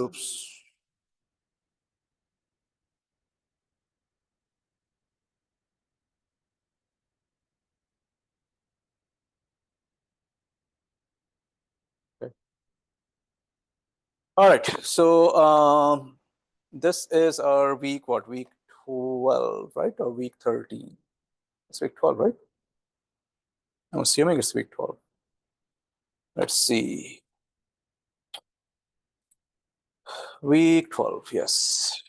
Oops. Okay. All right. So this is our week, what, week 12, right? Or week 13? It's week 12, right? I'm assuming it's week 12. Let's see. Week 12, yes.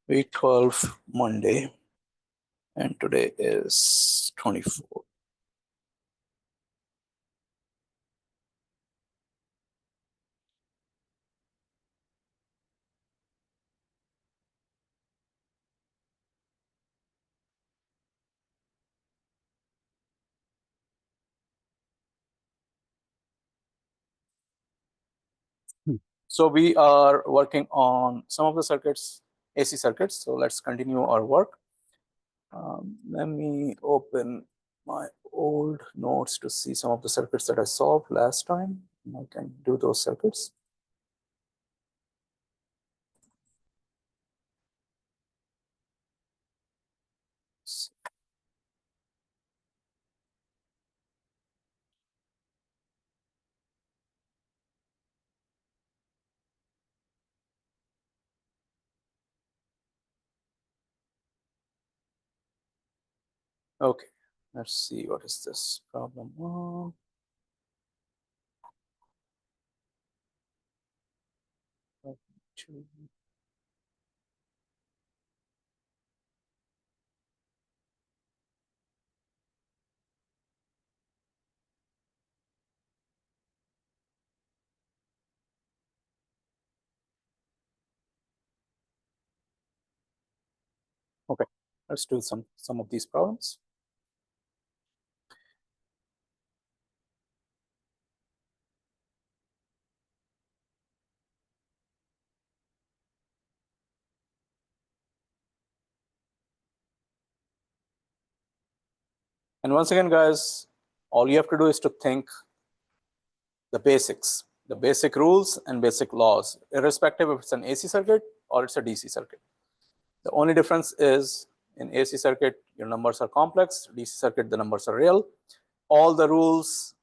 Week 12, Monday. And today is 24. So we are working on some of the circuits, AC circuits. So let's continue our work. Let me open my old notes to see some of the circuits that I solved last time. I can do those circuits. Okay, let's see, what is this problem? Two. Okay, let's do some of these problems. And once again, guys, all you have to do is to think the basics, the basic rules and basic laws, irrespective if it's an AC circuit or it's a DC circuit. The only difference is in AC circuit, your numbers are complex, DC circuit, the numbers are real. All the rules,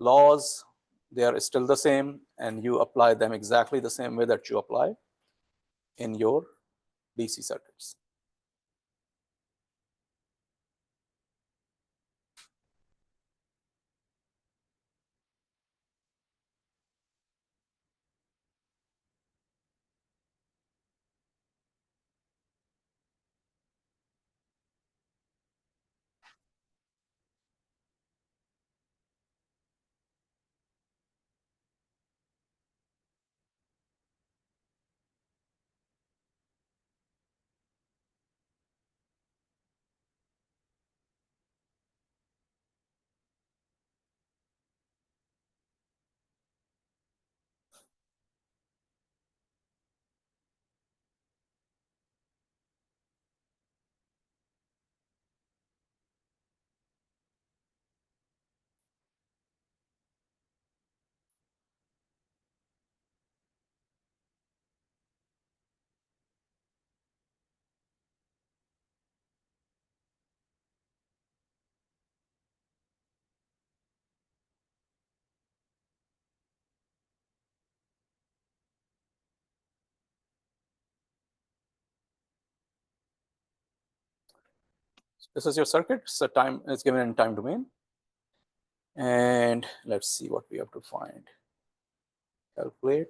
laws, they are still the same, and you apply them exactly the same way that you apply in your DC circuits. This is your circuit. So time is given in time domain. And let's see what we have to find. Calculate.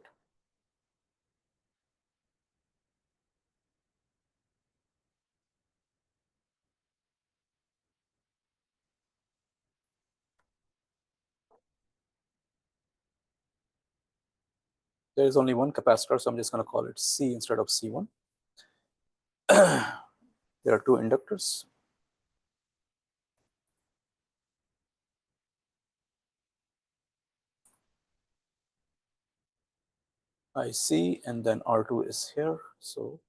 There is only one capacitor, so I'm just going to call it C instead of C1. There are two inductors. IC, and then R2 is here. So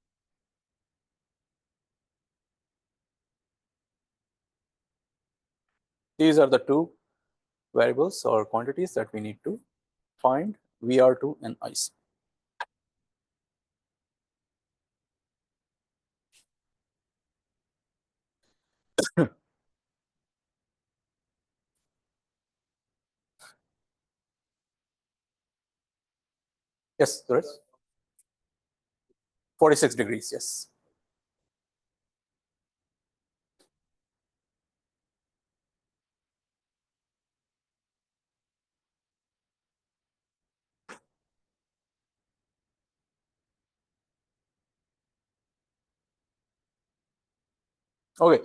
these are the two variables or quantities that we need to find, VR2 and IC. Yes, there is 46 degrees, yes. Okay,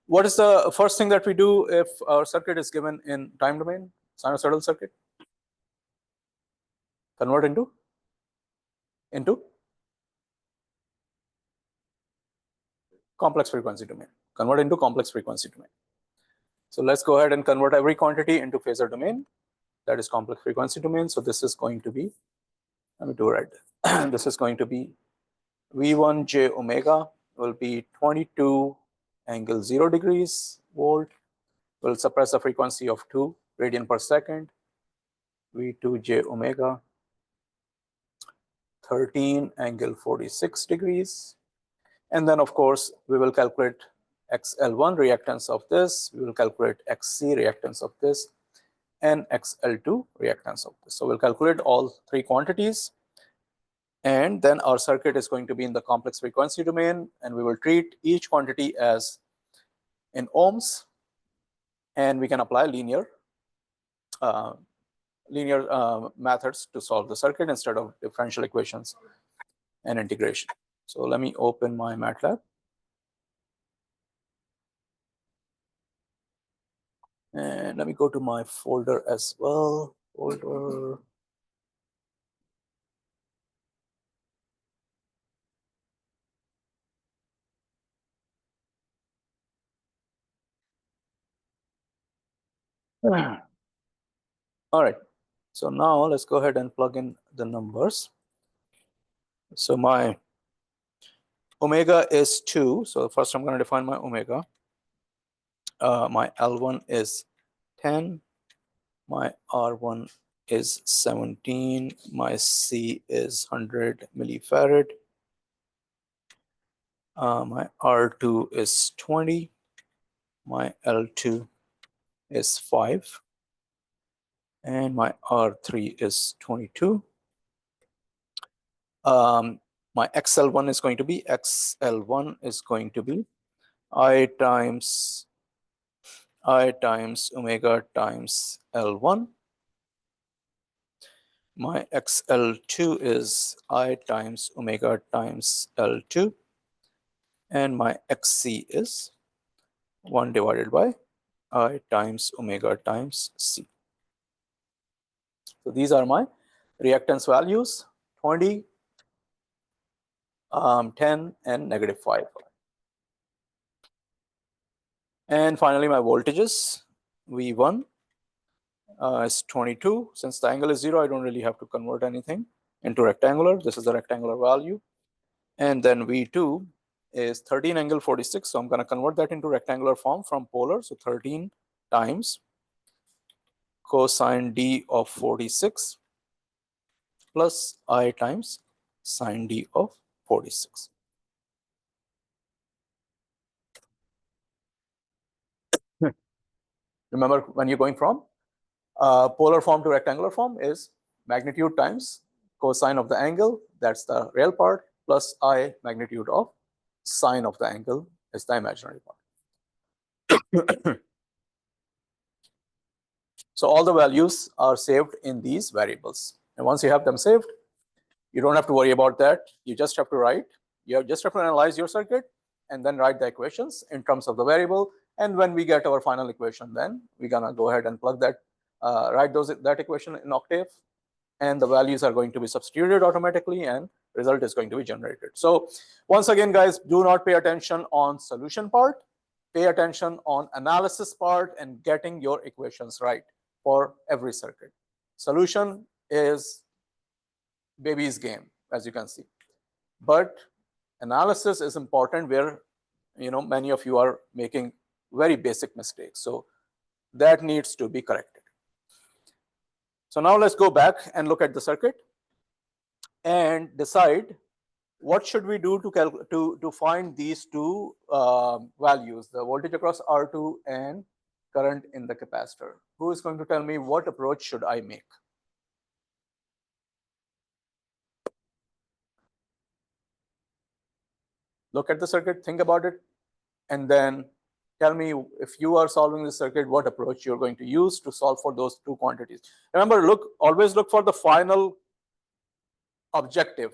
what is the first thing that we do if our circuit is given in time domain, sinusoidal circuit? Convert into complex frequency domain. Convert into complex frequency domain. So let's go ahead and convert every quantity into phasor domain. That is complex frequency domain. So this is going to be, let me do it right. This is going to be V1 j omega will be 22 angle 0 degrees volt. Will suppress the frequency of 2 radian per second. V2 j omega 13 angle 46 degrees. And then of course we will calculate XL1 reactance of this, we will calculate XC reactance of this, and XL2 reactance of this. So we'll calculate all three quantities, and then our circuit is going to be in the complex frequency domain, and we will treat each quantity as in ohms, and we can apply linear methods to solve the circuit instead of differential equations and integration. So let me open my MATLAB. And let me go to my folder as well. Folder. All right. So now let's go ahead and plug in the numbers. So my omega is 2. So first I'm going to define my omega. My L1 is 10. My R1 is 17. My C is 100 millifarad. My R2 is 20. My L2 is 5. And my R3 is 22. My XL1 is going to be I times omega times L1. My XL2 is I times omega times L2. And my XC is 1 divided by I times omega times C. So these are my reactance values, 20, 10, and -5. And finally, my voltages, V1 is 22. Since the angle is 0, I don't really have to convert anything into rectangular. This is the rectangular value. And then V2 is 13 angle 46. So I'm going to convert that into rectangular form from polar. So 13 times cosine D of 46 plus I times sine D of 46. Remember, when you're going from polar form to rectangular form is magnitude times cosine of the angle, that's the real part, plus I magnitude of sine of the angle is the imaginary part. So all the values are saved in these variables. And once you have them saved, you don't have to worry about that. You just have to write, you just have to analyze your circuit and then write the equations in terms of the variable. And when we get our final equation, then we're gonna go ahead and plug that, write that equation in Octave, and the values are going to be substituted automatically and result is going to be generated. So once again, guys, do not pay attention on solution part, pay attention on analysis part and getting your equations right for every circuit. Solution is baby's game, as you can see, but analysis is important where many of you are making very basic mistakes. So that needs to be corrected. So now let's go back and look at the circuit and decide what should we do to find these two values, the voltage across R2 and current in the capacitor. Who is going to tell me what approach should I make? Look at the circuit, think about it, and then tell me, if you are solving the circuit, what approach you're going to use to solve for those two quantities. Remember, always look for the final objective.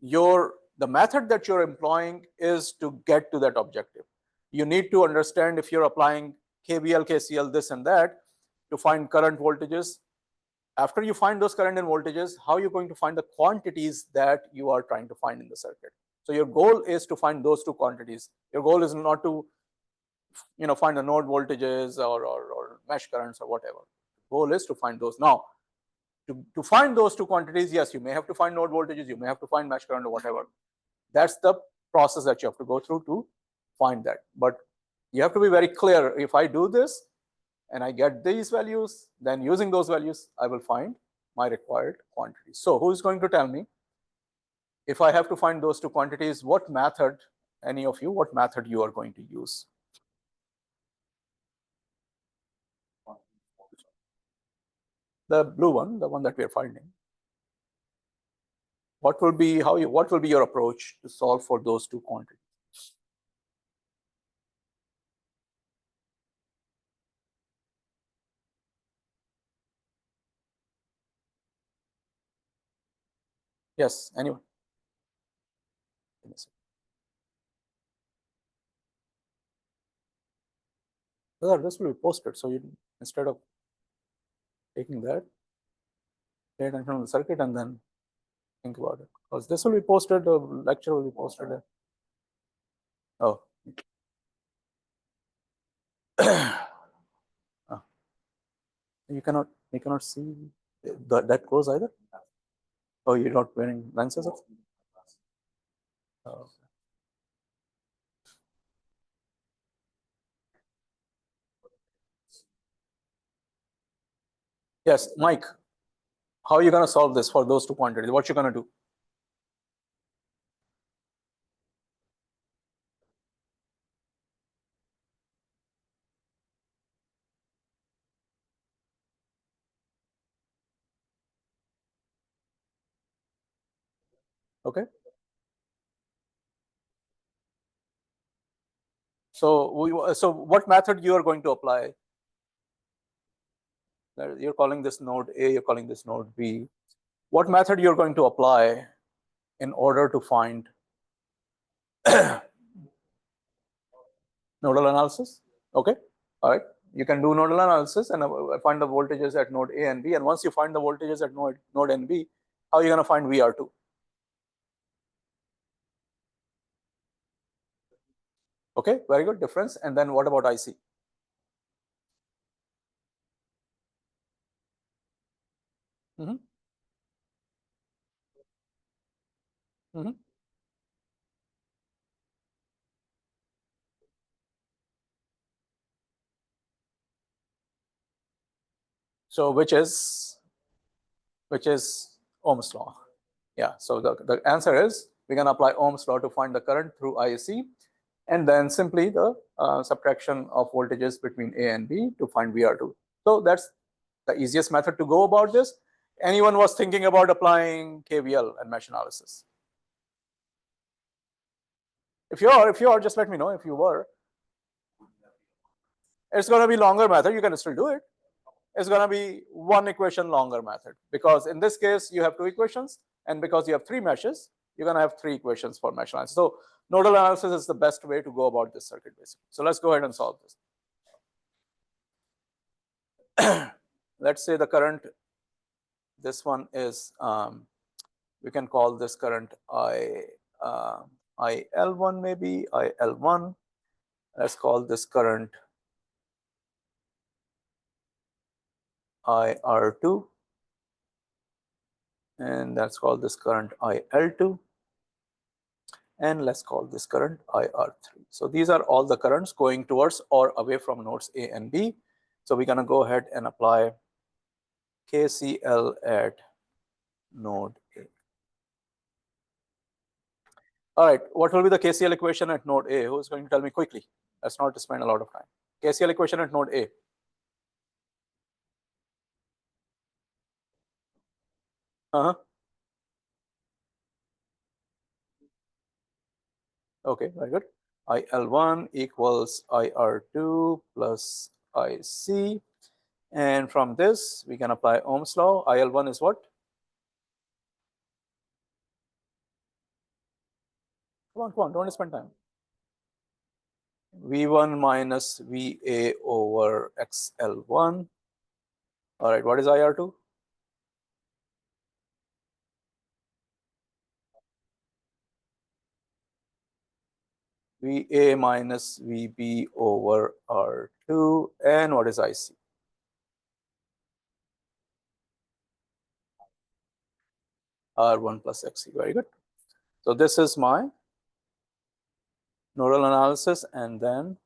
The method that you're employing is to get to that objective. You need to understand, if you're applying KVL, KCL, this and that, to find current voltages. After you find those current and voltages, how are you going to find the quantities that you are trying to find in the circuit? So your goal is to find those two quantities. Your goal is not to find the node voltages or mesh currents or whatever. The goal is to find those. Now, to find those two quantities, yes, you may have to find node voltages, you may have to find mesh current or whatever. That's the process that you have to go through to find that. But you have to be very clear, if I do this and I get these values, then using those values, I will find my required quantities. So who is going to tell me, if I have to find those two quantities, what method, any of you, what method you are going to use? The blue one, the one that we are finding. What will be your approach to solve for those two quantities? Yes, anyone? This will be posted, so you, instead of taking that, pay attention to the circuit and then think about it, because this will be posted, the lecture will be posted there. Oh. You cannot see that goes either. Oh, you're not wearing lenses? Oh. Yes, Mike, how are you going to solve this for those two quantities? What you're going to do? Okay. So what method you are going to apply? You're calling this node A, you're calling this node B. What method you're going to apply in order to find nodal analysis? Okay, all right. You can do nodal analysis and find the voltages at node A and B. And once you find the voltages at node A and B, how are you going to find VR2? Okay, very good, difference. And then what about IC? Mm-hmm. Mm-hmm. So which is Ohm's law? Yeah, so the answer is we're going to apply Ohm's law to find the current through IC, and then simply the subtraction of voltages between A and B to find VR2. So that's the easiest method to go about this. Anyone was thinking about applying KVL and mesh analysis? If you are, just let me know. If you were, it's going to be longer method. You can still do it. It's going to be one equation longer method, because in this case you have two equations, and because you have three meshes, you're going to have three equations for mesh analysis. So nodal analysis is the best way to go about this circuit, basically. So let's go ahead and solve this. Let's say the current, this one is, we can call this current IL1, maybe IL1. Let's call this current IR2, and let's call this current IL2, and let's call this current IR3. So these are all the currents going towards or away from nodes A and B. So we're going to go ahead and apply KCL at node A. All right, what will be the KCL equation at node A? Who is going to tell me quickly? Let's not spend a lot of time. KCL equation at node A. Okay, very good. IL1 equals IR2 plus IC. And from this, we can apply Ohm's law. IL1 is what? Come on, don't spend time. V1 minus VA over XL1. All right, what is IR2? VA minus VB over R2. And what is IC? R1 plus XC. Very good. So this is my nodal analysis, and then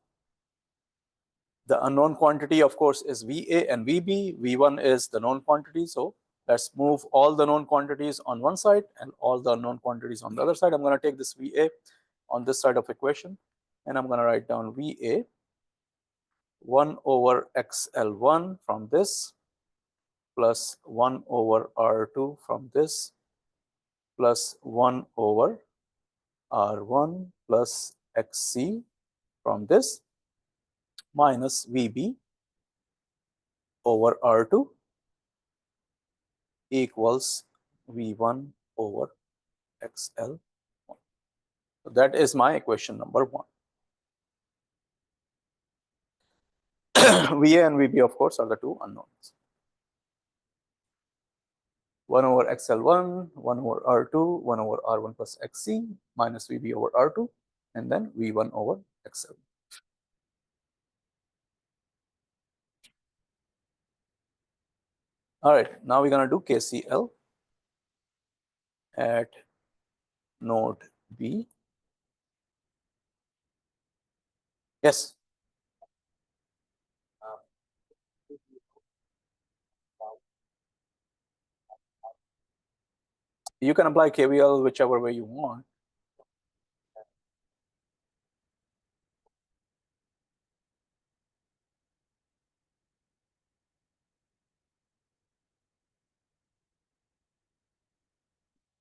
the unknown quantity, of course, is VA and VB. V1 is the known quantity. So let's move all the known quantities on one side and all the unknown quantities on the other side. I'm going to take this VA on this side of equation, and I'm going to write down VA 1 over XL1 from this plus 1 over R2 from this plus 1 over R1 plus XC from this minus VB over R2 equals V1 over XL1. So that is my equation number 1. VA and VB, of course, are the two unknowns. 1 over XL1, 1 over R2, 1 over R1 plus XC minus VB over R2, and then V1 over XL. All right, now we're going to do KCL at node B. Yes. You can apply KVL whichever way you want.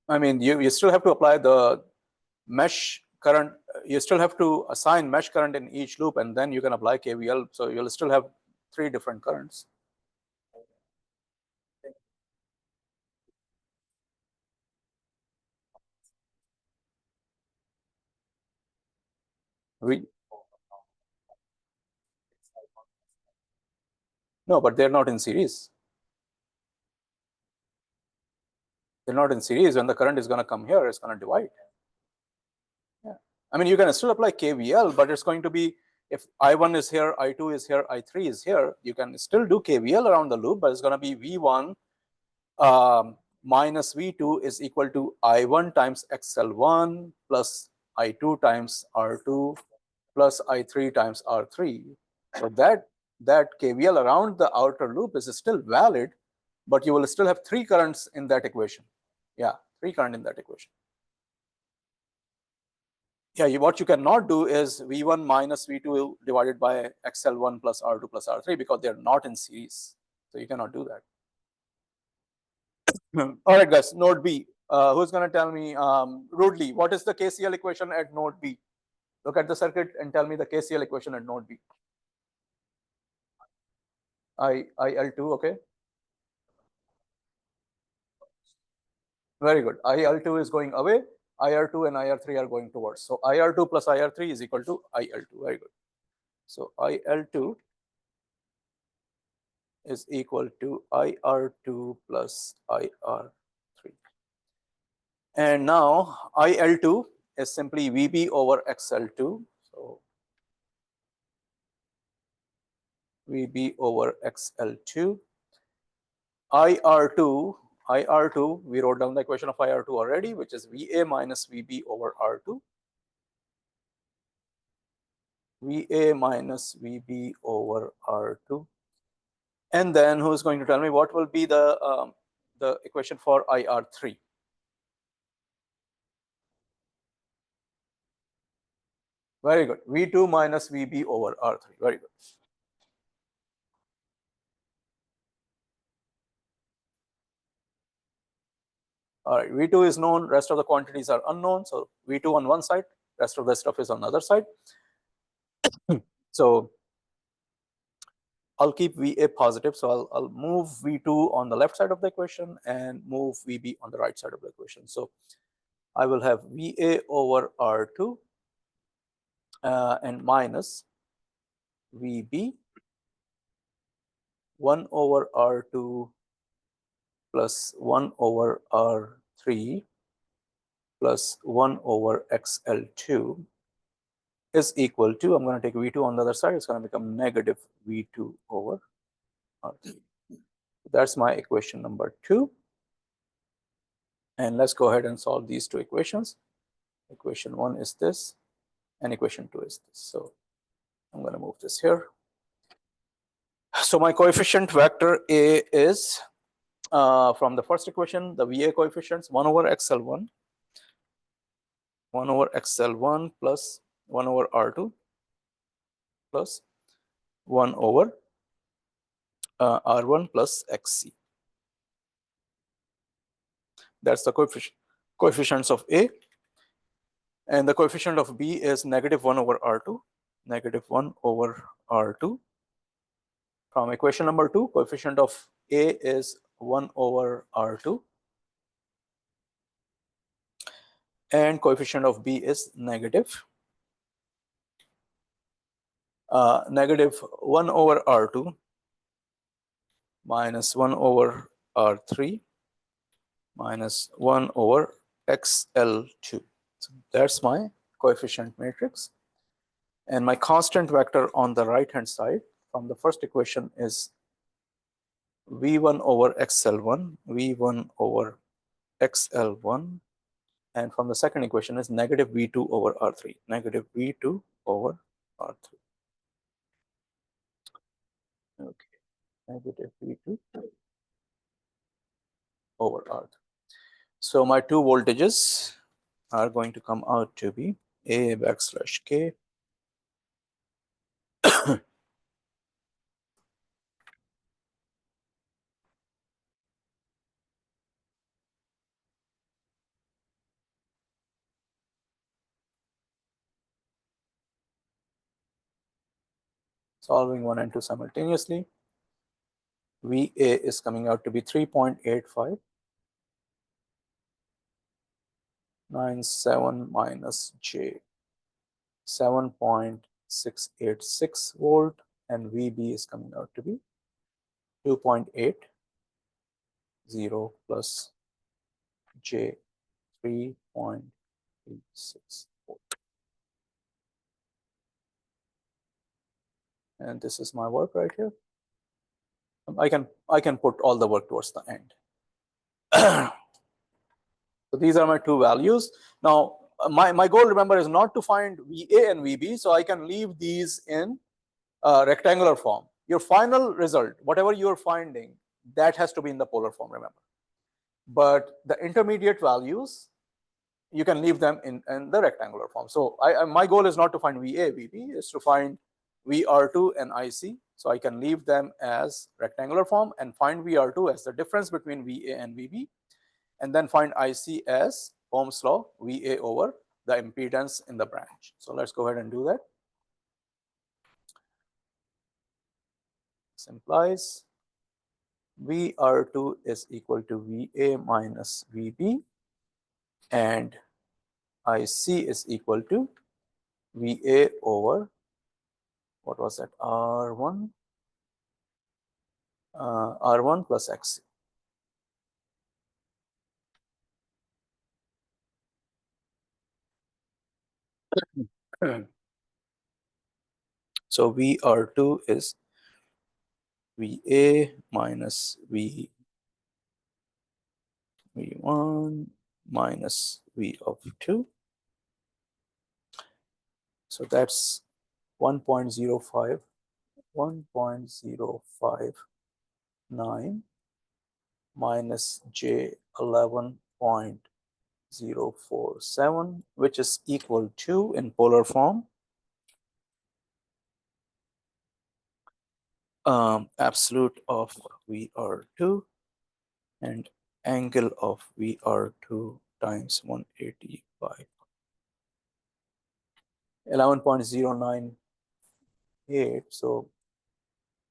I mean, you still have to apply the mesh current. You still have to assign mesh current in each loop, and then you can apply KVL. So you'll still have 3 different currents. No, but they're not in series. They're not in series. When the current is going to come here, it's going to divide. Yeah. I mean, you can still apply KVL, but it's going to be, if I1 is here, I2 is here, I3 is here, you can still do KVL around the loop, but it's going to be V1 minus V2 is equal to I1 times XL1 plus I2 times R2 plus I3 times R3. So that KVL around the outer loop is still valid, but you will still have 3 currents in that equation. Yeah, 3 current in that equation. Yeah, what you cannot do is V1 minus V2 divided by XL1 plus R2 plus R3 because they're not in series. So you cannot do that. All right, guys, node B. Who's going to tell me rudely, what is the KCL equation at node B? Look at the circuit and tell me the KCL equation at node B. IL2, okay. Very good. IL2 is going away. IR2 and IR3 are going towards. So IR2 plus IR3 is equal to IL2. Very good. So IL2 is equal to IR2 plus IR3. And now IL2 is simply VB over XL2. So VB over XL2. IR2, we wrote down the equation of IR2 already, which is VA minus VB over R2. VA minus VB over R2. And then who is going to tell me what will be the equation for IR3? Very good. V2 minus VB over R3. Very good. All right, V2 is known, rest of the quantities are unknown. So V2 on one side, rest of the stuff is on the other side. So I'll keep VA positive. So I'll move V2 on the left side of the equation and move VB on the right side of the equation. So I will have VA over R2 and minus VB 1 over R2 plus 1 over R3 plus 1 over XL2 is equal to, I'm going to take V2 on the other side, it's going to become negative V2 over R3. That's my equation number 2. And let's go ahead and solve these two equations. Equation 1 is this, and equation 2 is this. So I'm going to move this here. So my coefficient vector A is, from the first equation, the VA coefficients 1 over XL1, 1 over XL1 plus 1 over R2 plus 1 over R1 plus XC. That's the coefficients of A. And the coefficient of B is negative 1 over R2, negative 1 over R2. From equation number 2, coefficient of A is 1 over R2. And coefficient of B is negative. Negative 1 over R2 minus 1 over R3 minus 1 over XL2. So that's my coefficient matrix. And my constant vector on the right hand side from the first equation is V1 over XL1, V1 over XL1. And from the second equation is negative V2 over R3, negative V2 over R3. Okay, negative V2 over R3. So my two voltages are going to come out to be A backslash K solving 1 and 2 simultaneously. VA is coming out to be 3.85. 97 minus J 7.686 volt, and VB is coming out to be 2.80 plus J 3.86 volt. And this is my work right here. I can put all the work towards the end. So these are my two values. Now my goal, remember, is not to find VA and VB, so I can leave these in rectangular form. Your final result, whatever you're finding, that has to be in the polar form, remember. But the intermediate values, you can leave them in the rectangular form. So my goal is not to find VA, VB, is to find VR2 and IC. So I can leave them as rectangular form and find VR2 as the difference between VA and VB, and then find IC as Ohm's law, VA over the impedance in the branch. So let's go ahead and do that. This implies VR2 is equal to VA minus VB, and IC is equal to VA over, what was that, R1 plus XC. So VR2 is VA minus V1 minus V of 2. So that's 1.05 9 minus J 11.047, which is equal to, in polar form, absolute of VR2 and angle of VR2 times 180 by 11.098. So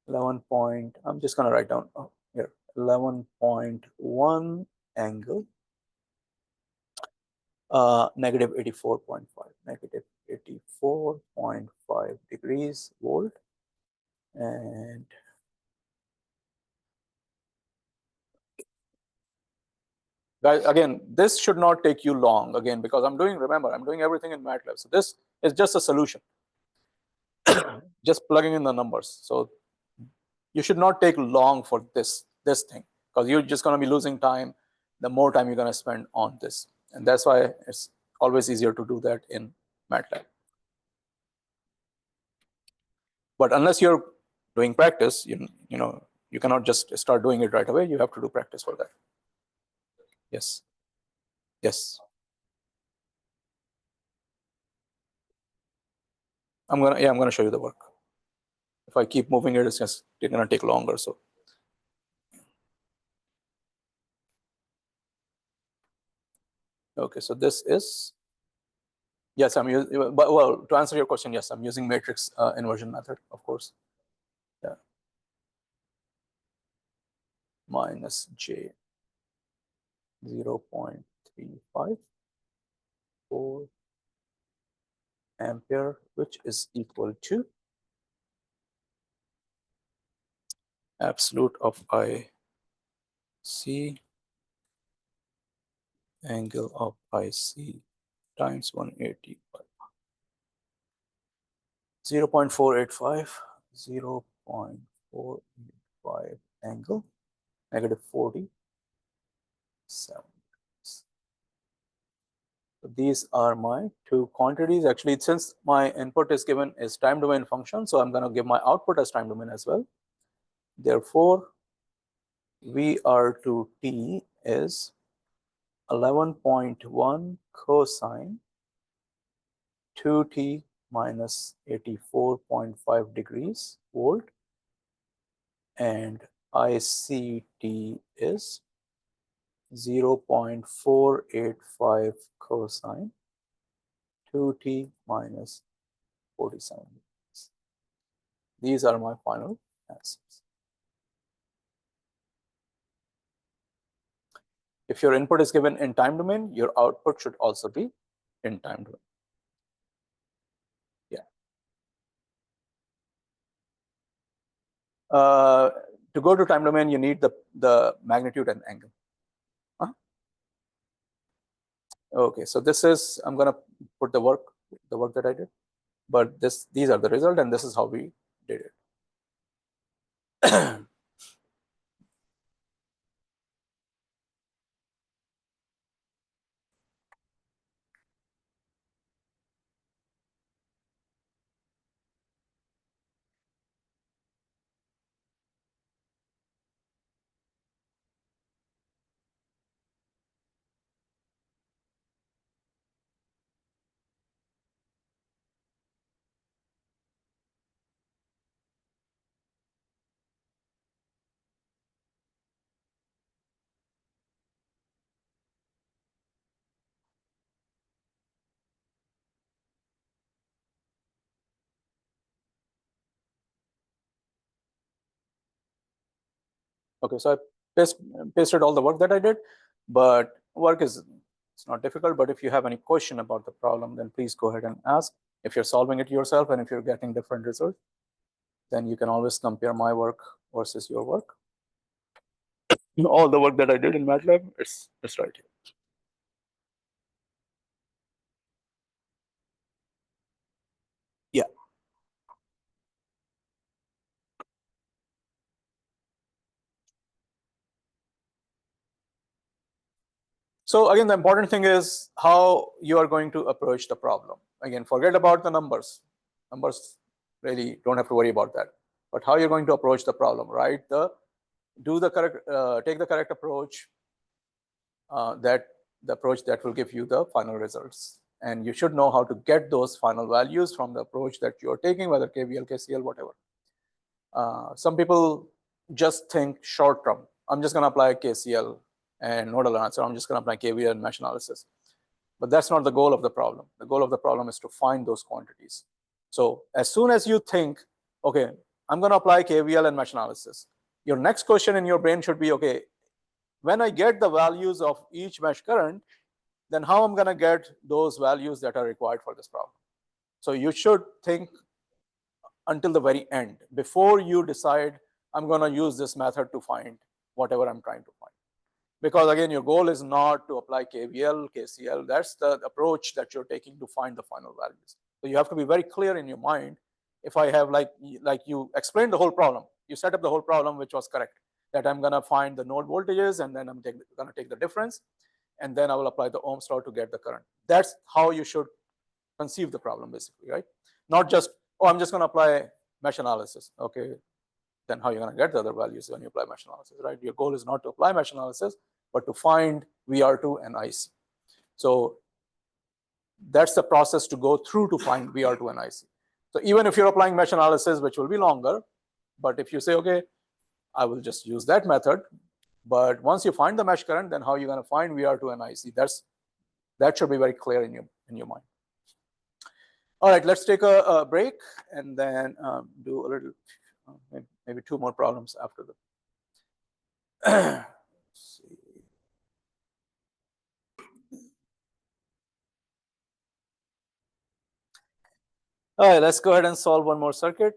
11 point, I'm just going to write down here, 11.1 angle, negative 84.5, negative 84.5 degrees volt. And guys, again, this should not take you long, again, because remember, I'm doing everything in MATLAB. So this is just a solution, just plugging in the numbers. So you should not take long for this thing, because you're just going to be losing time the more time you're going to spend on this. And that's why it's always easier to do that in MATLAB. But unless you're doing practice, you cannot just start doing it right away. You have to do practice for that. Yes. Yes. I'm gonna show you the work. If I keep moving it, it's gonna take longer. So okay, so this is, yes, I'm using, but well, to answer your question, yes, I'm using matrix inversion method, of course. Yeah. Minus J 0.354 ampere, which is equal to absolute of IC angle of IC times 180 by 0.485, 0.485 angle, negative 47. So these are my two quantities. Actually, since my input is given as time domain function, so I'm going to give my output as time domain as well. Therefore, VR2T is 11.1 cosine 2T minus 84.5 degrees volt, and ICT is 0.485 cosine 2T minus 47 degrees. These are my final answers. If your input is given in time domain, your output should also be in time domain. Yeah. To go to time domain, you need the magnitude and angle. Okay, so this is, I'm going to put the work that I did, but these are the result, and this is how we did it. Okay, so I pasted all the work that I did, but it's not difficult. But if you have any question about the problem, then please go ahead and ask. If you're solving it yourself and if you're getting different results, then you can always compare my work versus your work. All the work that I did in MATLAB, it's right here. Yeah. So again, the important thing is how you are going to approach the problem. Again, forget about the numbers. Numbers really don't have to worry about that. But how you're going to approach the problem, right? The do the correct, take the correct approach, that the approach that will give you the final results. And you should know how to get those final values from the approach that you're taking, whether KVL, KCL, whatever. Some people just think short term. I'm just going to apply KCL and nodal analysis. I'm just going to apply KVL and mesh analysis. But that's not the goal of the problem. The goal of the problem is to find those quantities. So as soon as you think, okay, I'm going to apply KVL and mesh analysis, your next question in your brain should be, okay, when I get the values of each mesh current, then how I'm going to get those values that are required for this problem? So you should think until the very end before you decide I'm going to use this method to find whatever I'm trying to find. Because again, your goal is not to apply KVL, KCL. That's the approach that you're taking to find the final values. So you have to be very clear in your mind. If I have, like you explained the whole problem, you set up the whole problem, which was correct, that I'm going to find the node voltages, and then I'm going to take the difference, and then I will apply the Ohm's law to get the current. That's how you should conceive the problem, basically, right? Not just, oh, I'm just going to apply mesh analysis. Okay, then how are you going to get the other values when you apply mesh analysis, right? Your goal is not to apply mesh analysis, but to find VR2 and IC. So that's the process to go through to find VR2 and IC. So even if you're applying mesh analysis, which will be longer, but if you say, okay, I will just use that method, but once you find the mesh current, then how are you going to find VR2 and IC? That should be very clear in your mind. All right, let's take a break and then do a little, maybe two more problems after the. Let's see. All right, let's go ahead and solve one more circuit.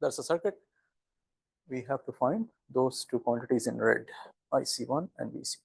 That's the circuit. We have to find those two quantities in red, IC1 and VC.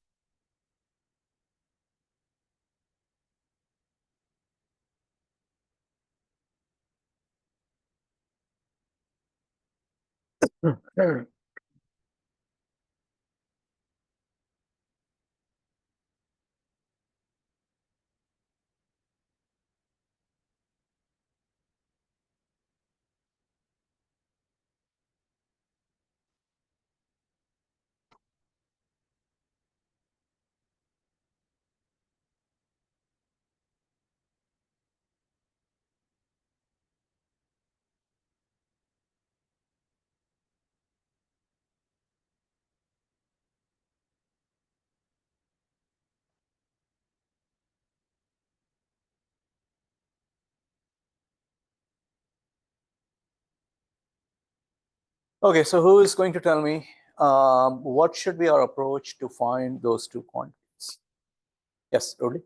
Okay, so who is going to tell me what should be our approach to find those two quantities? Yes, Rudy.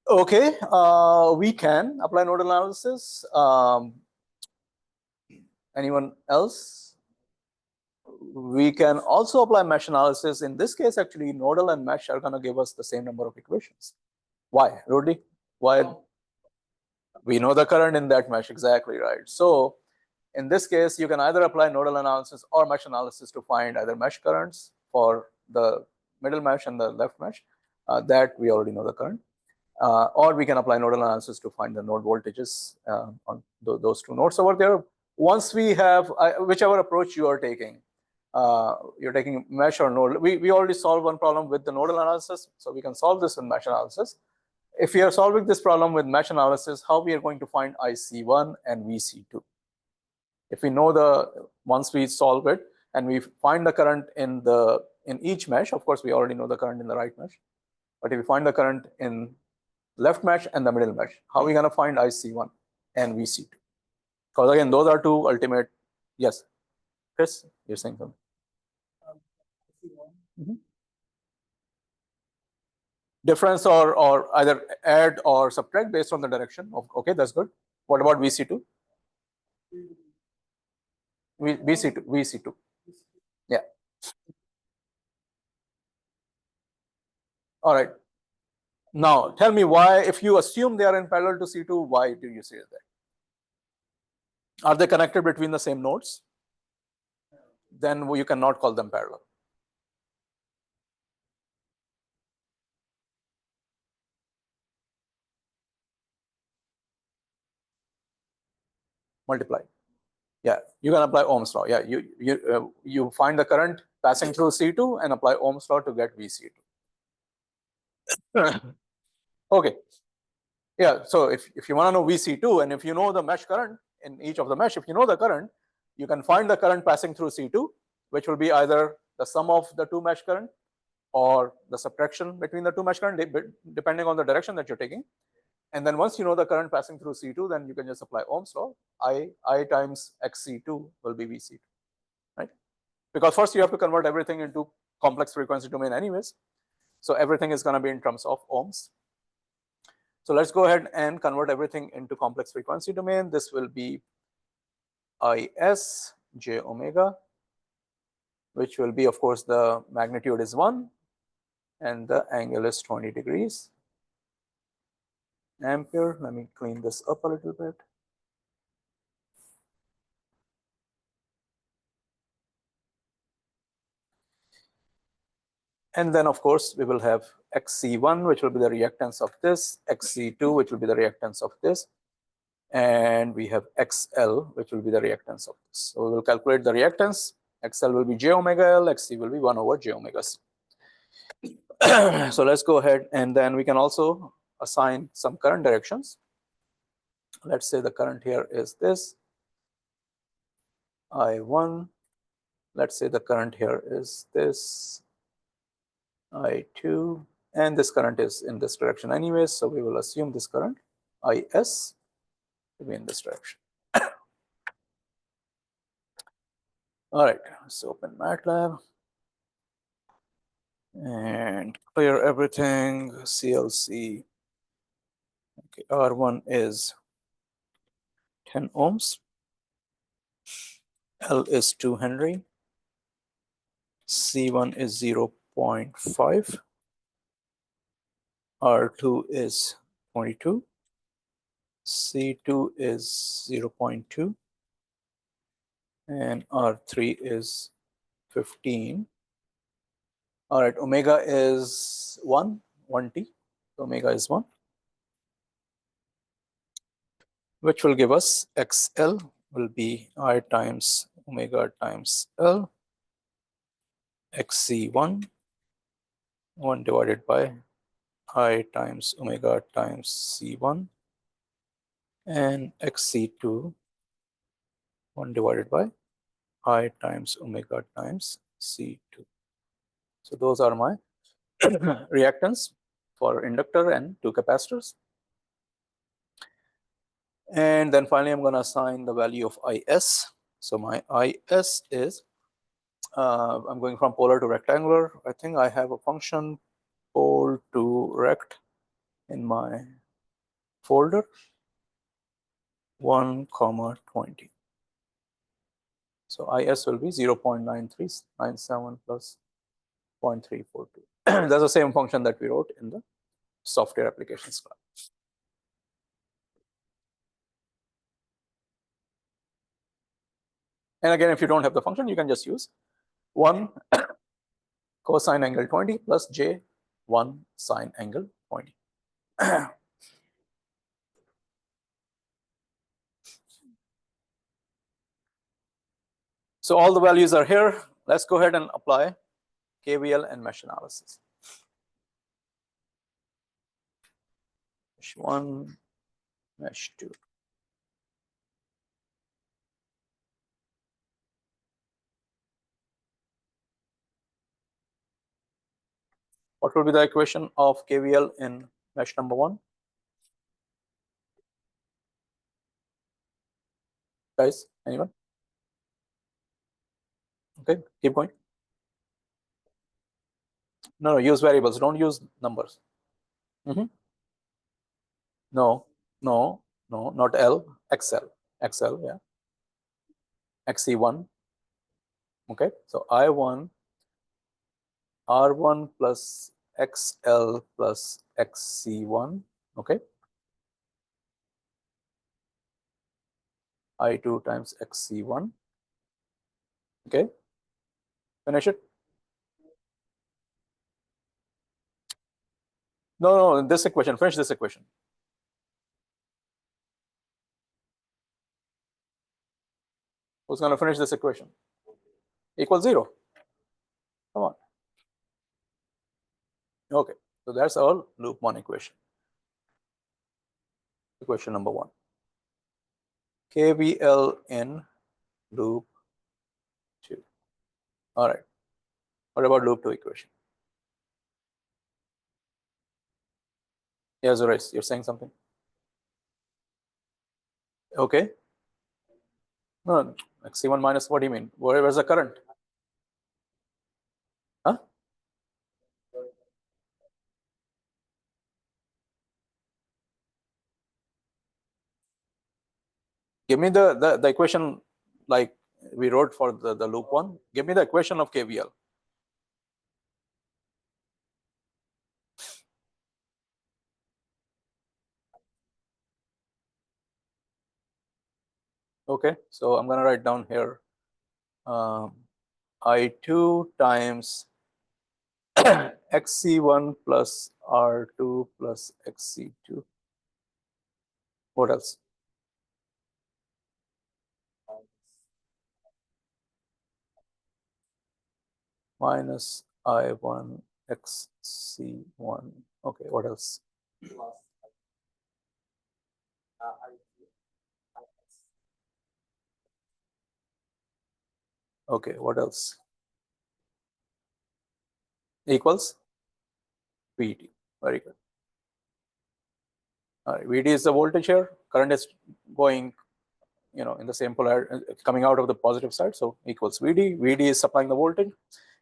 Okay, we can apply nodal analysis. Anyone else? We can also apply mesh analysis. In this case, actually, nodal and mesh are going to give us the same number of equations. Why, Rudy? Why? We know the current in that mesh, exactly right. So in this case, you can either apply nodal analysis or mesh analysis to find either mesh currents for the middle mesh and the left mesh. That we already know the current. Or we can apply nodal analysis to find the node voltages on those two nodes over there. Once we have, whichever approach you're taking mesh or node. We already solved one problem with the nodal analysis, so we can solve this in mesh analysis. If we are solving this problem with mesh analysis, how we are going to find IC1 and VC2? If we know once we solve it and we find the current in each mesh, of course we already know the current in the right mesh, but if we find the current in left mesh and the middle mesh, how are we going to find IC1 and VC2? Because again, those are two ultimate. Yes, Chris, you're saying something. Difference or either add or subtract based on the direction. Okay, that's good. What about VC2? VC2. Yeah. All right. Now tell me why, if you assume they are in parallel to C2, why do you say that? Are they connected between the same nodes? Then you cannot call them parallel. Multiply. Yeah, you can apply Ohm's law. Yeah, you find the current passing through C2 and apply Ohm's law to get VC2. Okay. Yeah, so if you want to know VC2 and if you know the mesh current in each of the mesh, if you know the current, you can find the current passing through C2, which will be either the sum of the two mesh current or the subtraction between the two mesh current, depending on the direction that you're taking. And then once you know the current passing through C2, then you can just apply Ohm's law. I times XC2 will be VC2, right? Because first you have to convert everything into complex frequency domain anyways. So everything is going to be in terms of ohms. So let's go ahead and convert everything into complex frequency domain. This will be IS j omega, which will be, of course, the magnitude is 1 and the angle is 20 degrees. Ampere. Let me clean this up a little bit. And then, of course, we will have XC1, which will be the reactance of this, XC2, which will be the reactance of this, and we have XL, which will be the reactance of this. So we will calculate the reactance. XL will be j omega L, XC will be 1 over j omega C. So let's go ahead, and then we can also assign some current directions. Let's say the current here is this, I1. Let's say the current here is this, I2, and this current is in this direction anyways, so we will assume this current, IS, to be in this direction. All right, let's open MATLAB and clear everything, CLC. Okay, R1 is 10 ohms, L is 2 Henry, C1 is 0.5, R2 is 22, C2 is 0.2, and R3 is 15. All right, omega is 1T, omega is 1, which will give us XL will be I times omega times L, XC1, 1 divided by I times omega times C1, and XC2, 1 divided by I times omega times C2. So those are my reactants for inductor and two capacitors. And then finally, I'm going to assign the value of IS. So my IS is, I'm going from polar to rectangular. I think I have a function pole to rect in my folder, 1, 20. So IS will be 0.9397 plus 0.342. That's the same function that we wrote in the software applications class. And again, if you don't have the function, you can just use 1 cosine angle 20 plus j 1 sine angle 20. So all the values are here. Let's go ahead and apply KVL and mesh analysis. Mesh 1, mesh 2. What will be the equation of KVL in mesh number 1? Guys, anyone? Okay, keep going. No, use variables. Don't use numbers. No, not L, XL. XL, yeah. XC1. Okay, so I1, R1 plus XL plus XC1. Okay. I2 times XC1. Okay. Finish it. No, this equation. Finish this equation. Who's going to finish this equation? Equals 0. Come on. Okay. So that's our loop 1 equation. Equation number 1. KVL in loop 2. All right. What about loop 2 equation? Yes, Zorais, you're saying something? Okay. No, XC1 minus, what do you mean? Where's the current? Huh? Give me the equation like we wrote for the loop 1. Give me the equation of KVL. Okay, so I'm going to write down here I2 times XC1 plus R2 plus XC2. What else? Minus I1 XC1. Okay, what else? Okay, what else? Equals VD. Very good. All right, VD is the voltage here. Current is going, in the same polarity, coming out of the positive side. So equals VD. VD is supplying the voltage,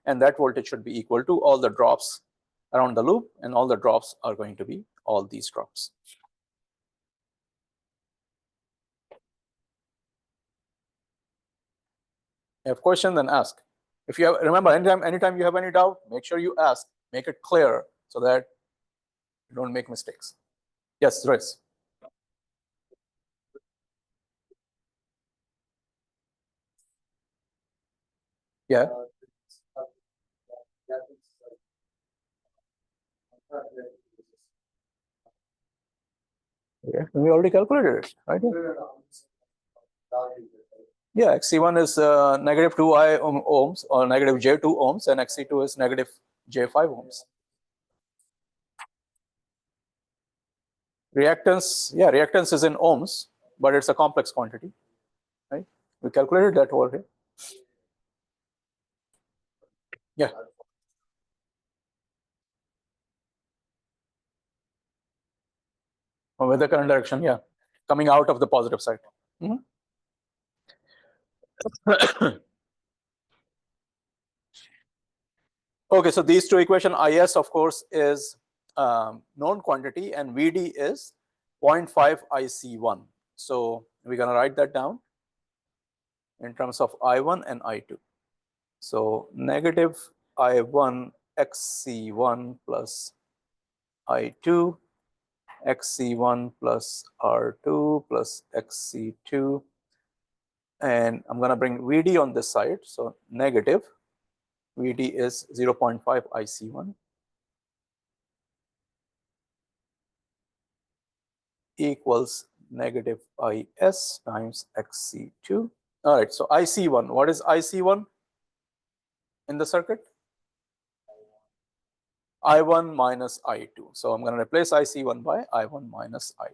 and that voltage should be equal to all the drops around the loop, and all the drops are going to be all these drops. You have question, then ask. If you have, remember, anytime you have any doubt, make sure you ask, make it clear so that you don't make mistakes. Yes, Riz. Yeah. Yeah, we already calculated it, right? Yeah, XC1 is negative 2I ohms or negative J2 ohms, and XC2 is negative J5 ohms. Reactance, yeah, reactance is in ohms, but it's a complex quantity, right? We calculated that over here. Yeah. With the current direction, yeah, coming out of the positive side. Okay, so these two equations, IS of course is known quantity and VD is 0.5 IC1. So we're gonna write that down in terms of I1 and I2. So negative I1 XC1 plus I2 XC1 plus R2 plus XC2, and I'm gonna bring VD on this side, so negative VD is 0.5 IC1 equals negative IS times XC2. All right, so IC1, what is IC1 in the circuit? I1 minus I2. So I'm going to replace IC1 by I1 minus I2.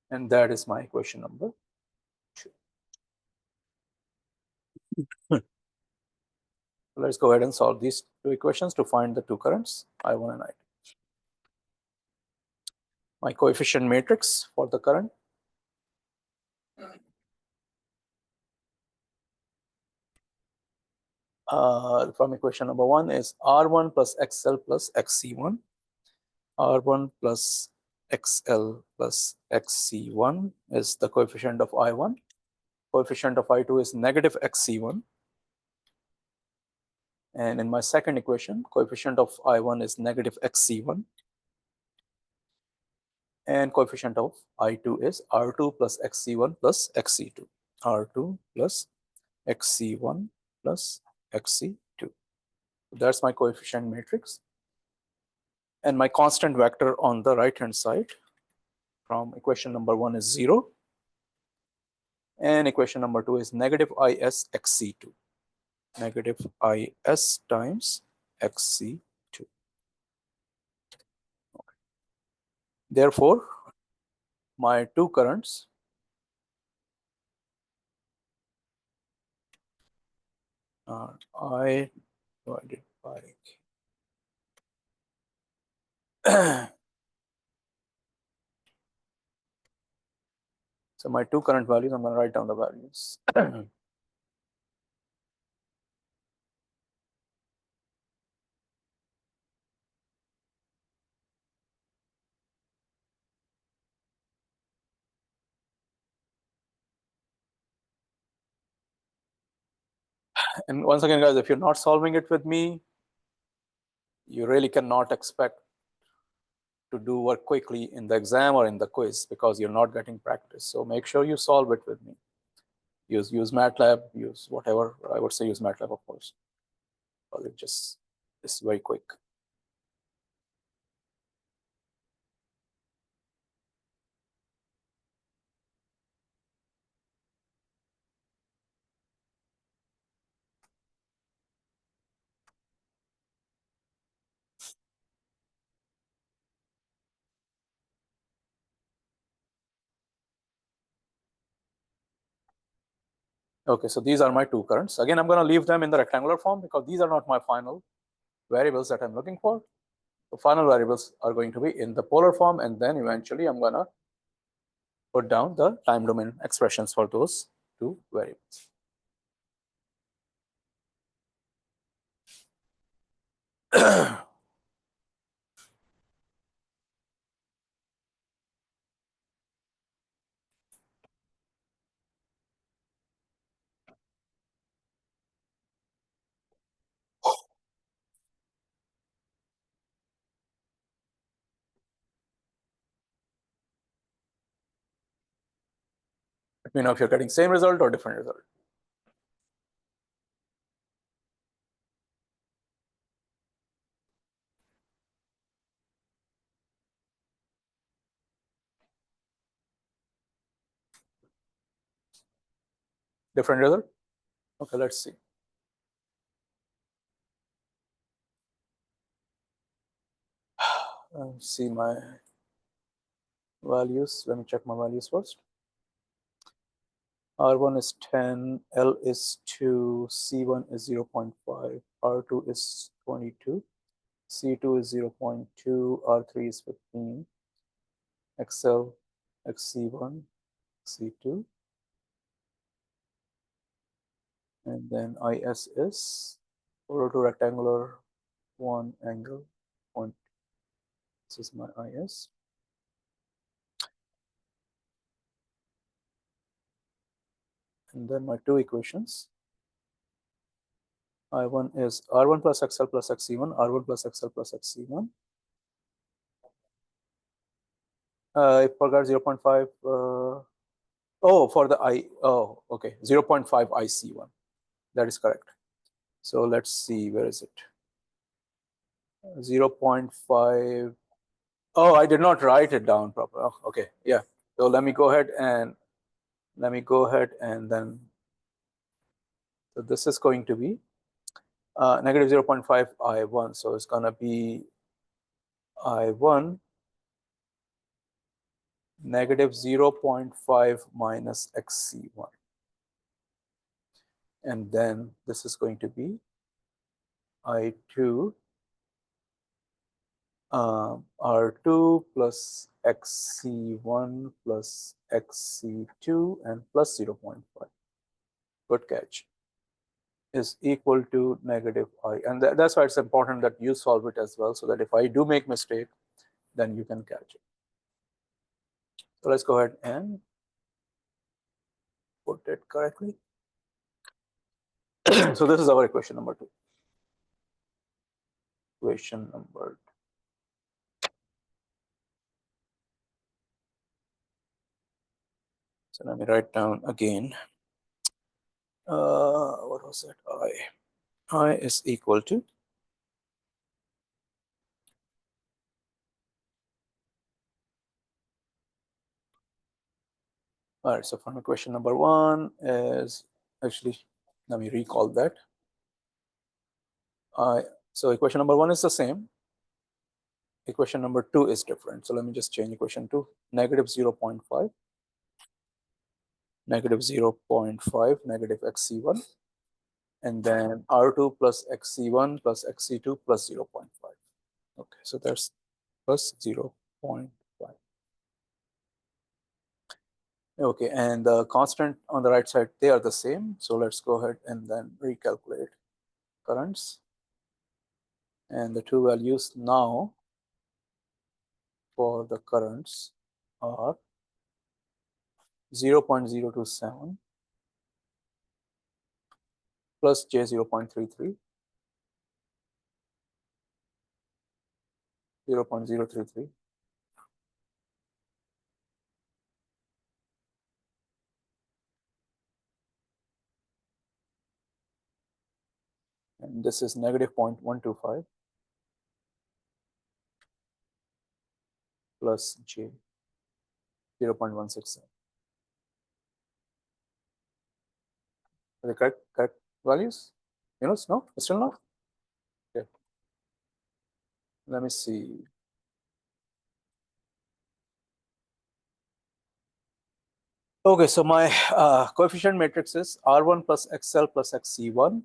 And that is my equation number 2. Let's go ahead and solve these two equations to find the two currents, I1 and I2. My coefficient matrix for the current. From equation number 1 is R1 plus XL plus XC1. R1 plus XL plus XC1 is the coefficient of I1. Coefficient of I2 is negative XC1. And in my second equation, coefficient of I1 is negative XC1. And coefficient of I2 is R2 plus XC1 plus XC2. R2 plus XC1 plus XC2. That's my coefficient matrix. And my constant vector on the right-hand side from equation number 1 is 0. And equation number 2 is negative IS XC2. Negative IS times XC2. Okay. Therefore, my two currents are I divided by so my two current values, I'm going to write down the values. And once again, guys, if you're not solving it with me, you really cannot expect to do work quickly in the exam or in the quiz because you're not getting practice. So make sure you solve it with me. Use MATLAB, use whatever. I would say use MATLAB, of course, because it just is very quick. Okay, so these are my two currents. Again, I'm going to leave them in the rectangular form because these are not my final variables that I'm looking for. The final variables are going to be in the polar form, and then eventually I'm going to put down the time domain expressions for those two variables. Let me know if you're getting same result or different result. Different result? Okay, let's see. See my Values, let me check my values first. R1 is 10, L is 2, C1 is 0.5, R2 is 22, C2 is 0.2, R3 is 15, XL, XC1, C2, and then IS is roto rectangular 1 angle point. This is my IS. And then my two equations. I1 is R1 plus XL plus XC1, R1 plus XL plus XC1. I forgot 0.5. Oh, for the oh, okay, 0.5 IC1. That is correct. So let's see, where is it? 0.5. Oh, I did not write it down properly. Oh, okay, yeah. So let me go ahead and then, so this is going to be negative 0.5 I1. So it's going to be I1 negative 0.5 minus XC1. And then this is going to be I2 R2 plus XC1 plus XC2 and plus 0.5. Good catch. Is equal to negative I. And that's why it's important that you solve it as well, so that if I do make mistake, then you can catch it. So let's go ahead and put it correctly. So this is our equation number 2. Equation number 2. So let me write down again. What was that? I is equal to all right. So from equation number 1 is actually, let me recall that. So equation number 1 is the same. Equation number 2 is different. So let me just change equation 2. Negative 0.5, negative 0.5, negative XC1, and then R2 plus XC1 plus XC2 plus 0.5. Okay, so that's plus 0.5. Okay, and the constant on the right side, they are the same. So let's go ahead and then recalculate currents. And the two values now for the currents are 0.027 plus J 0.33, 0.033, and this is negative 0.125 plus J 0.167. Are they correct values? No, still not. Okay, let me see. Okay, so my coefficient matrix is R1 plus XL plus XC1,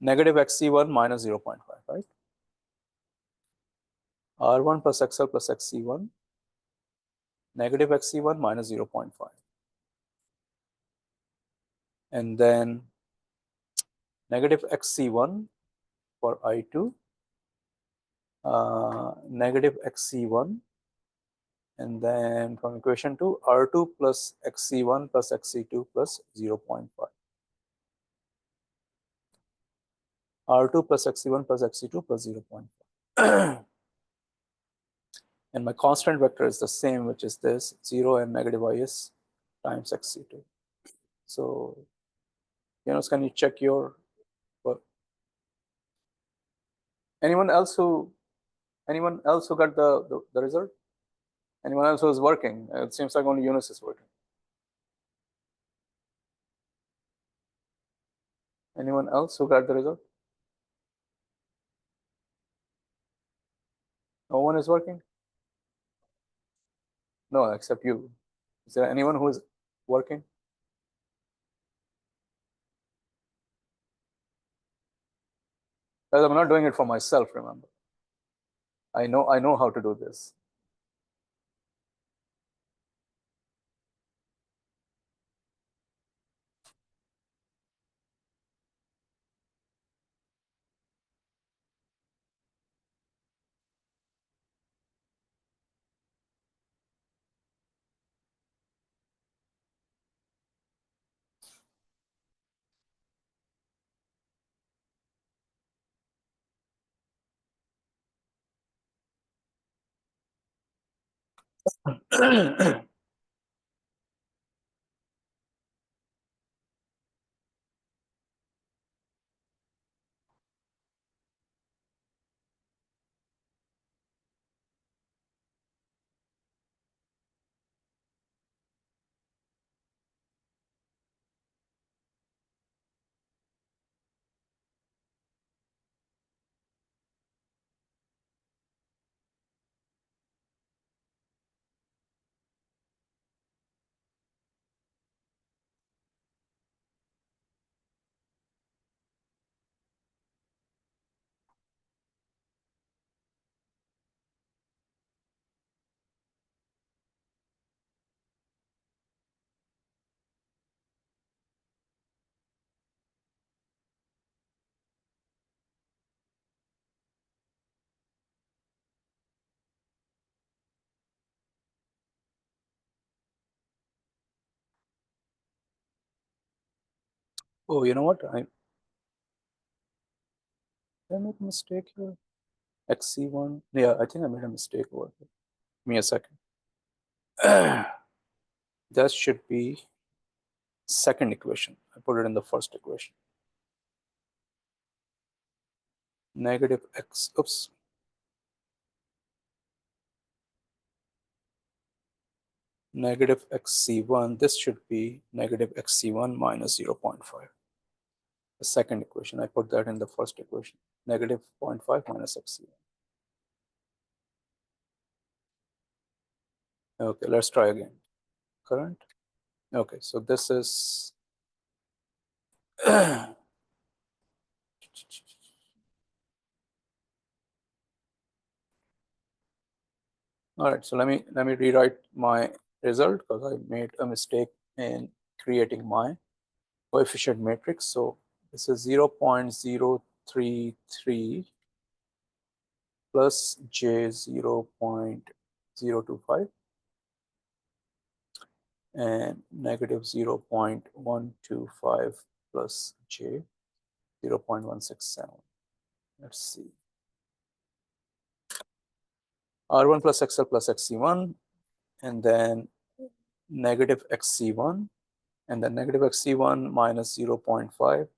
negative XC1 minus 0.5, right? R1 plus XL plus XC1, negative XC1 minus 0.5. And then negative XC1 for I2, negative XC1, and then from equation 2, R2 plus XC1 plus XC2 plus 0.5. R2 plus XC1 plus XC2 plus 0.5. And my constant vector is the same, which is this 0 and negative IS times XC2. So, can you check your work? Anyone else who got the result? Anyone else who is working? It seems like only Eunice is working. Anyone else who got the result? No one is working? No, except you. Is there anyone who is working? Because I'm not doing it for myself, remember. I know how to do this. Oh, you know what? Did I make a mistake here? XC1. Yeah, I think I made a mistake over here. Give me a second. That should be second equation. I put it in the first equation. Negative x, oops. Negative xc1, this should be negative xc1 minus 0.5. The second equation, I put that in the first equation. Negative 0.5 minus xc1. Okay, let's try again. Current. Okay, so this is all right. So let me rewrite my result because I made a mistake in creating my coefficient matrix. So this is 0.033 plus j 0.025 and negative 0.125 plus j 0.167. Let's see. R1 plus XL plus XC1 and then negative XC1 and then negative XC1 minus 0.5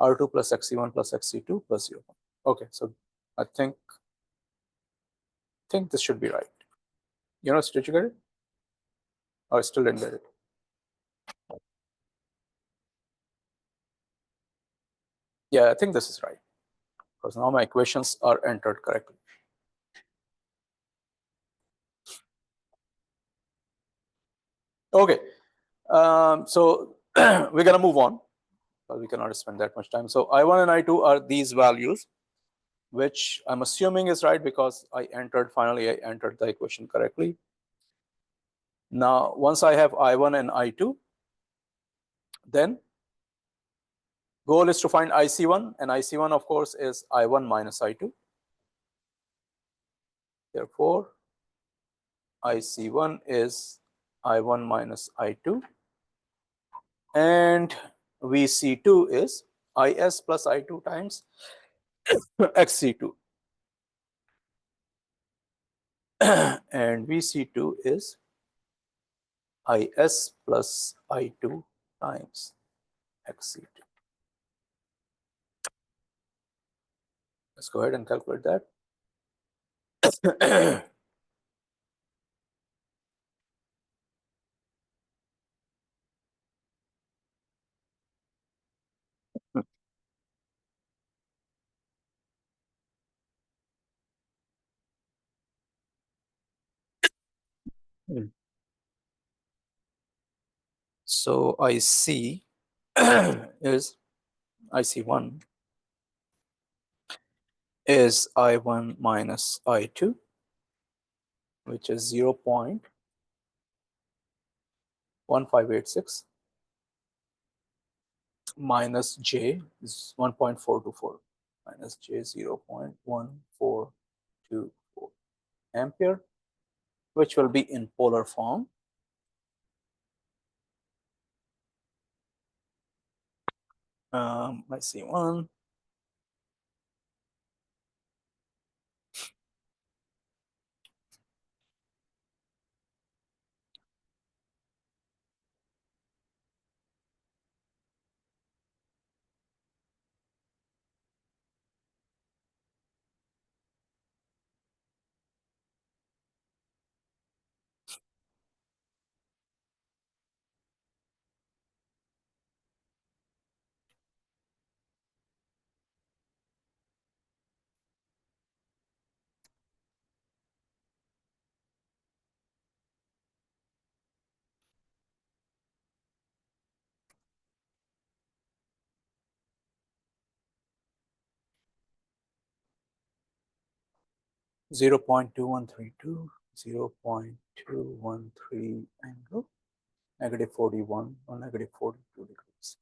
R2 plus XC1 plus XC2 plus 0. Okay, so I think this should be right. You know, did you get it? Or I still didn't get it? Yeah, I think this is right because now my equations are entered correctly. Okay, so we're gonna move on because we cannot spend that much time. So I1 and I2 are these values, which I'm assuming is right because finally I entered the equation correctly. Now, once I have I1 and I2, then goal is to find IC1, and IC1 of course is I1 minus I2. Therefore, IC1 is I1 minus I2, and VC2 is IS plus I2 times XC2. And VC2 is IS plus I2 times XC2. Let's go ahead and calculate that. So IC is IC1 is I1 minus I2, which is 0.1586 minus J is 1.424 minus J 0.1424 ampere, which will be in polar form. IC1 0.2132, 0.213 angle, negative 41 or negative 42 degrees.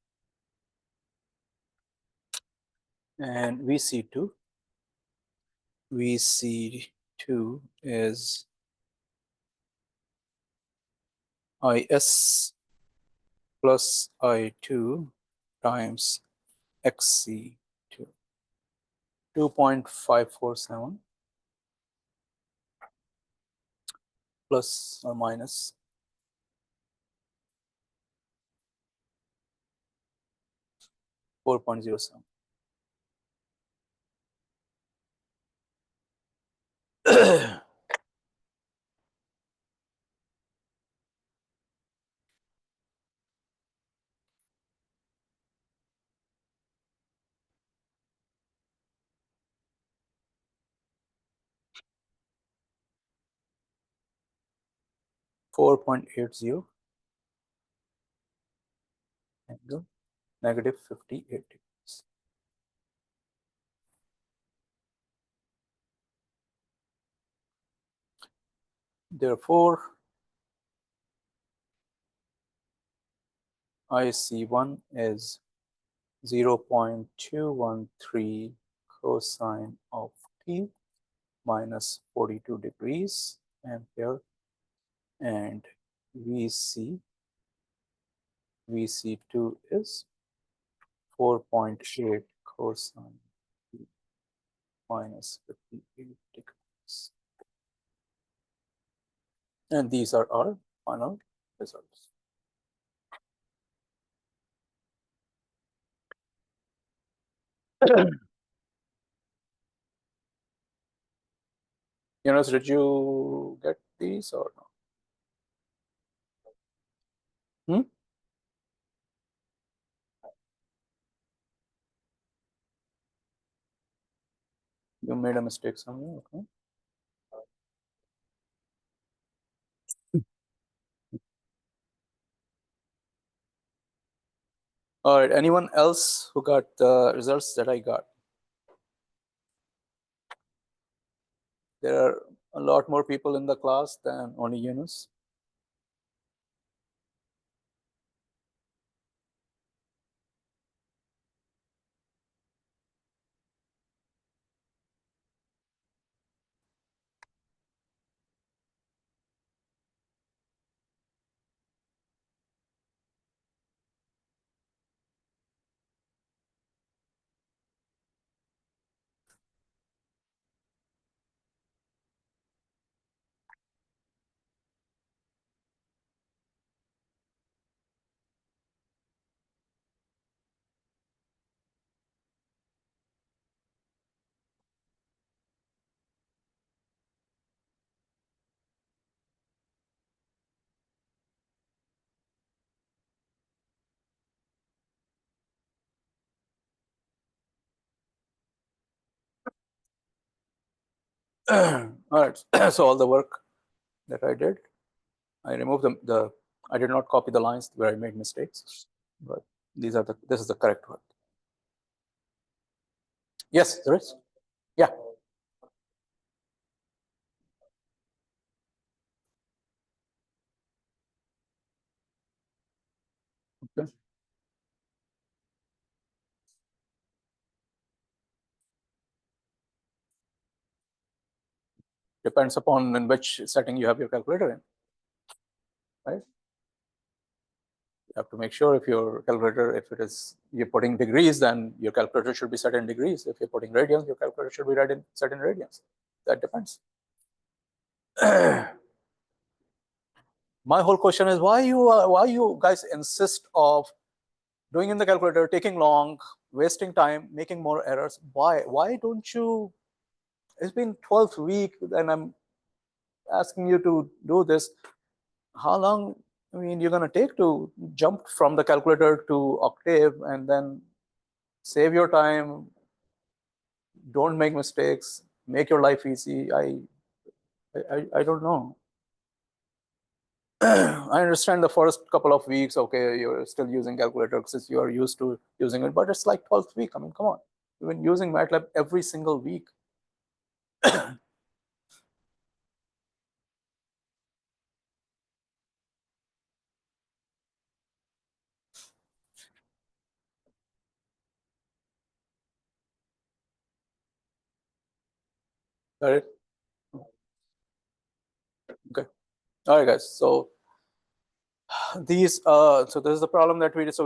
And VC2 is IS plus I2 times XC2, 2.547 plus or minus 4.07. 4.80 angle, negative 58 degrees. Therefore, IC1 is 0.213 cosine of t minus 42 degrees ampere, and VC2 is 4.8 cosine t minus 58 degrees. And these are our final results. Yunus, did you get these or no? You made a mistake somewhere, okay? All right, anyone else who got the results that I got? There are a lot more people in the class than only Yunus. All right, so all the work that I did, I removed the I did not copy the lines where I made mistakes, but this is the correct one. Yes, there is. Yeah. Okay. Depends upon in which setting you have your calculator in, right? You have to make sure if your calculator, if it is you're putting degrees, then your calculator should be set in degrees. If you're putting radians, your calculator should be set in radians. That depends. My whole question is why you guys insist of doing in the calculator, taking long, wasting time, making more errors. Why don't you? It's been 12th week and I'm asking you to do this. How long, I mean, you're going to take to jump from the calculator to Octave and then save your time, don't make mistakes, make your life easy. I don't know. I understand the first couple of weeks, okay, you're still using calculator because you are used to using it, but it's like 12th week. I mean, come on. You've been using MATLAB every single week. Right? Okay. All right, guys. So so this is the problem that we did. So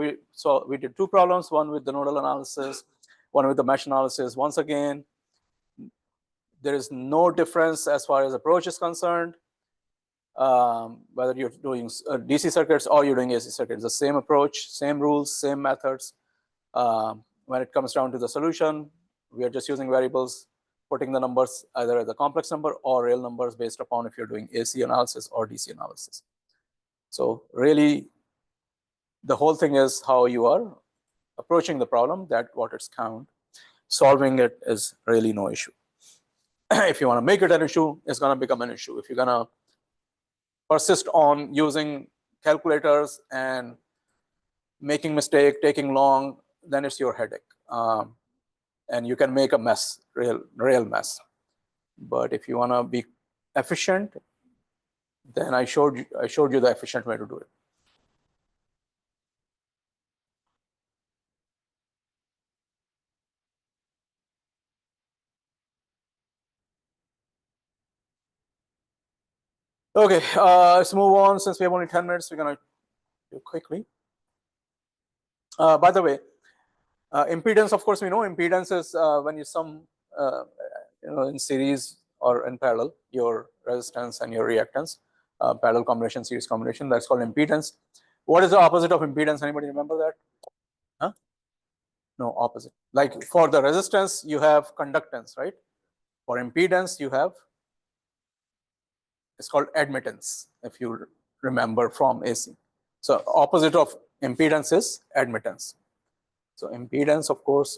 we did two problems, one with the nodal analysis, one with the mesh analysis. Once again, there is no difference as far as approach is concerned. Whether you're doing DC circuits or you're doing AC circuits, the same approach, same rules, same methods. When it comes down to the solution, we are just using variables, putting the numbers either as a complex number or real numbers based upon if you're doing AC analysis or DC analysis. So really, the whole thing is how you are approaching the problem, that what it's count. Solving it is really no issue. If you want to make it an issue, it's going to become an issue. If you're going to persist on using calculators and making mistake, taking long, then it's your headache. And you can make a mess, real mess. But if you want to be efficient, then I showed you the efficient way to do it. Okay, let's move on. Since we have only 10 minutes, we're going to do quickly. By the way, impedance, of course, we know impedance is when you sum in series or in parallel your resistance and your reactance, parallel combination, series combination, that's called impedance. What is the opposite of impedance? Anybody remember that? Huh? No, opposite. Like for the resistance, you have conductance, right? For impedance, you have, it's called admittance, if you remember from AC. So opposite of impedance is admittance. So impedance, of course,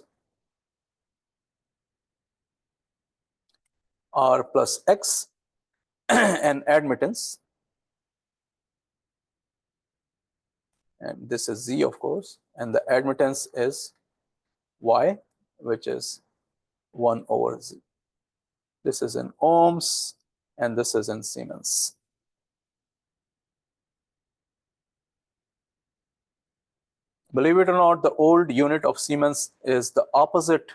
R plus X, and admittance, and this is Z, of course, and the admittance is Y, which is 1 over Z. This is in ohms, and this is in Siemens. Believe it or not, the old unit of Siemens is the opposite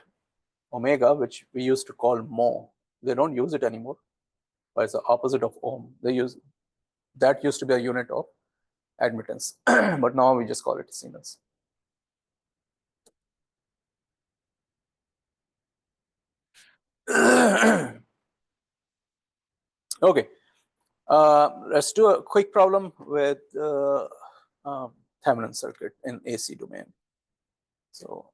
omega, which we used to call mho. They don't use it anymore, but it's the opposite of ohm. That used to be a unit of admittance, but now we just call it Siemens. Okay, let's do a quick problem with Thevenin circuit in AC domain. So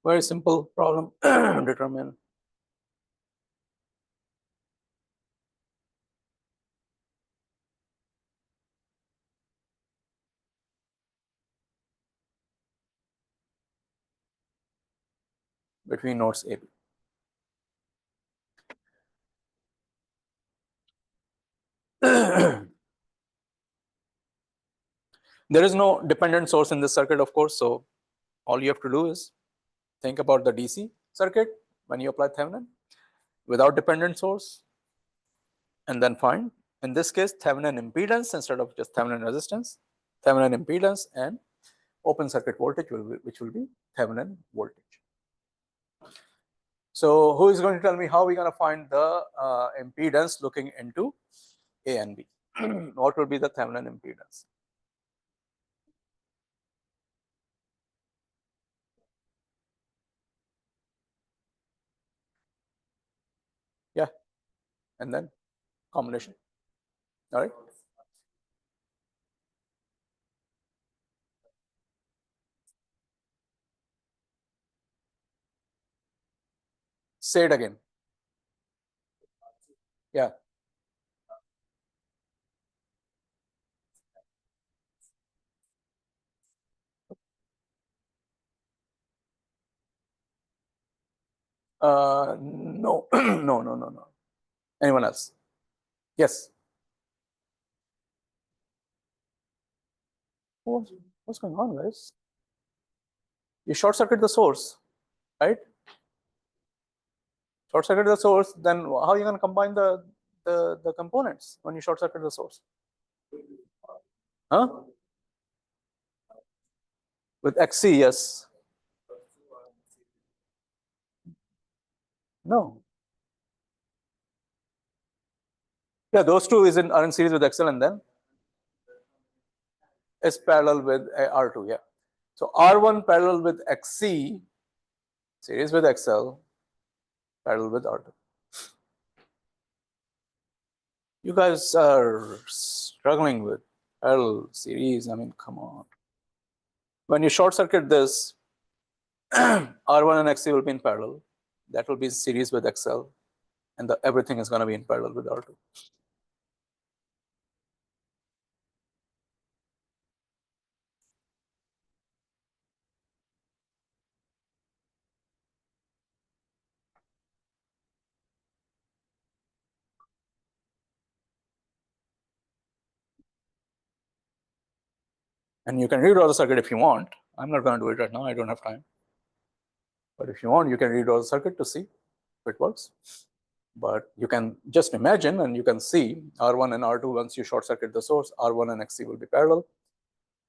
Very simple problem. Determine between nodes A, B. There is no dependent source in this circuit, of course, so all you have to do is think about the DC circuit when you apply Thevenin without dependent source, and then find, in this case, Thevenin impedance instead of just Thevenin resistance, Thevenin impedance and open circuit voltage, which will be Thevenin voltage. So who is going to tell me how we're going to find the impedance looking into A and B? What will be the Thevenin impedance? Yeah, and then combination. All right. Say it again. Yeah. No, no. Anyone else? Yes. What's going on, guys? You short circuit the source, right? Short circuit the source, then how are you going to combine the components when you short circuit the source? Huh? With XC, yes. No. Yeah, those two are in series with XL, and then is parallel with R2. Yeah. So R1 parallel with XC, series with XL, parallel with R2. You guys are struggling with parallel series. I mean, come on. When you short circuit this, R1 and XC will be in parallel. That will be series with XL, and everything is going to be in parallel with R2. And you can redraw the circuit if you want. I'm not going to do it right now. I don't have time. But if you want, you can redraw the circuit to see if it works. But you can just imagine, and you can see R1 and R2, once you short circuit the source, R1 and XC will be parallel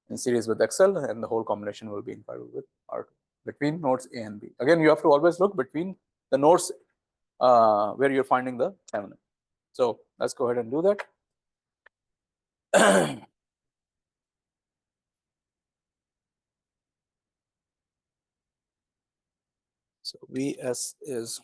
in series with XL, and the whole combination will be in parallel with R2 between nodes A and B. Again, you have to always look between the nodes where you're finding the Thevenin. So let's go ahead and do that. So Vs is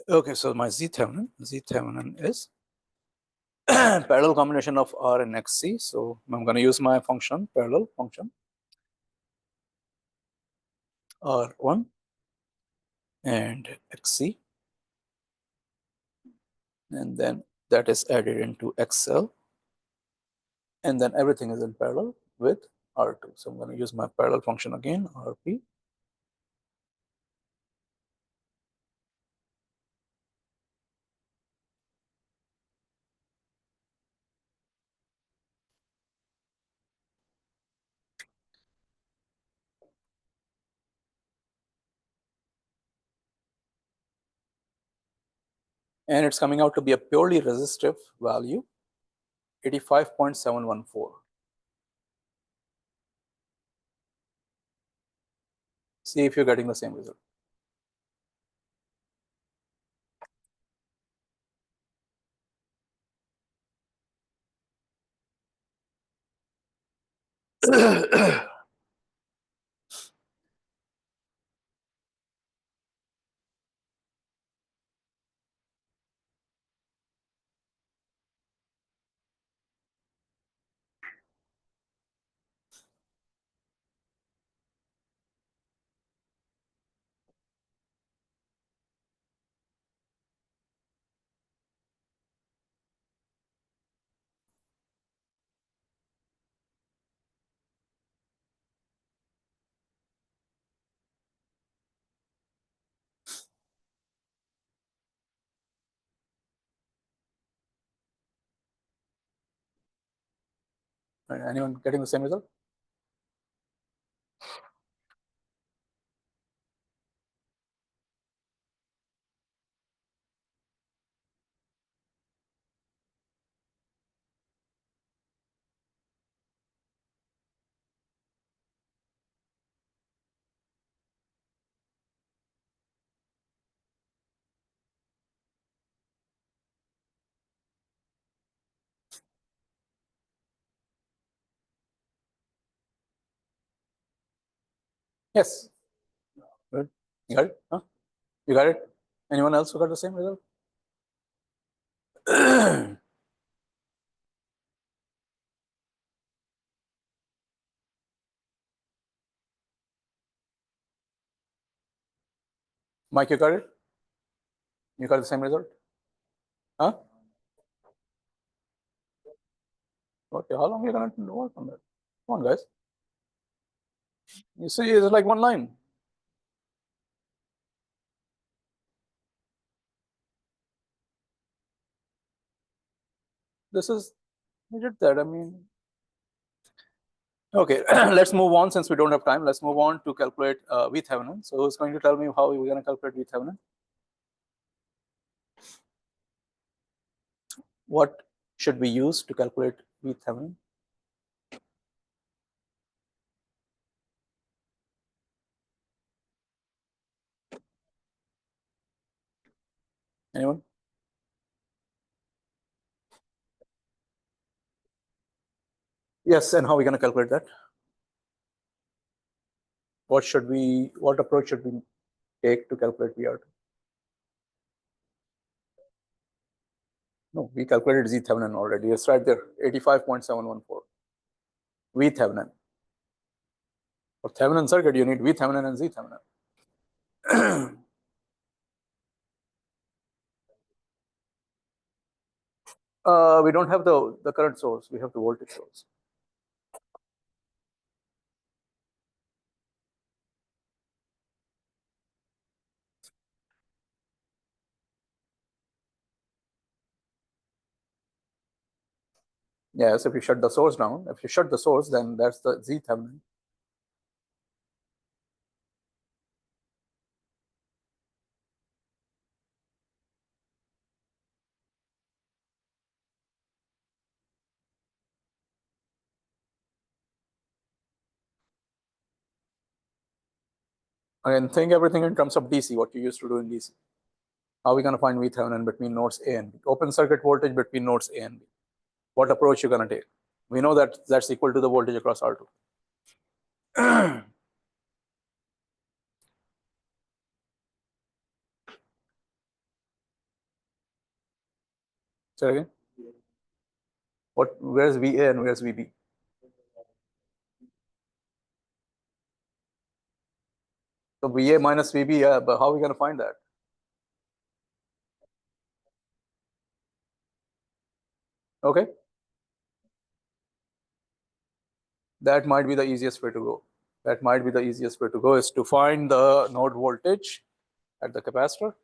okay. So my Z Thevenin is parallel combination of R and XC. So I'm going to use my function, parallel function, R1 and XC, and then that is added into XL, and then everything is in parallel with R2. So I'm going to use my parallel function again, RP. And it's coming out to be a purely resistive value, 85.714. See if you're getting the same result. Anyone getting the same result? Yes. Good. You got it? Huh? You got it? Anyone else who got the same result? Mike, you got it? You got the same result? Huh? Okay, how long are you going to work on that? Come on, guys. You see, it's like one line. This is, we did that. I mean, okay, let's move on since we don't have time. Let's move on to calculate Thevenin. So who's going to tell me how we're going to calculate Thevenin? What should we use to calculate Thevenin? Anyone? Yes, and how are we going to calculate that? What approach should we take to calculate VR2? No, we calculated Thevenin already. It's right there, 85.714. Thevenin. For Thevenin circuit, you need Thevenin and Thevenin. We don't have the current source. We have the voltage source. Yes, if you shut the source down, if you shut the source, then that's the Thevenin. Again, think everything in terms of DC, what you used to do in DC. How are we going to find Thevenin between nodes A and B? Open circuit voltage between nodes A and B. What approach you're going to take? We know that that's equal to the voltage across R2. Say again. Where's VA and where's VB? So VA minus VB, yeah, but how are we going to find that? Okay. That might be the easiest way to go. That might be the easiest way to go is to find the node voltage at the capacitor.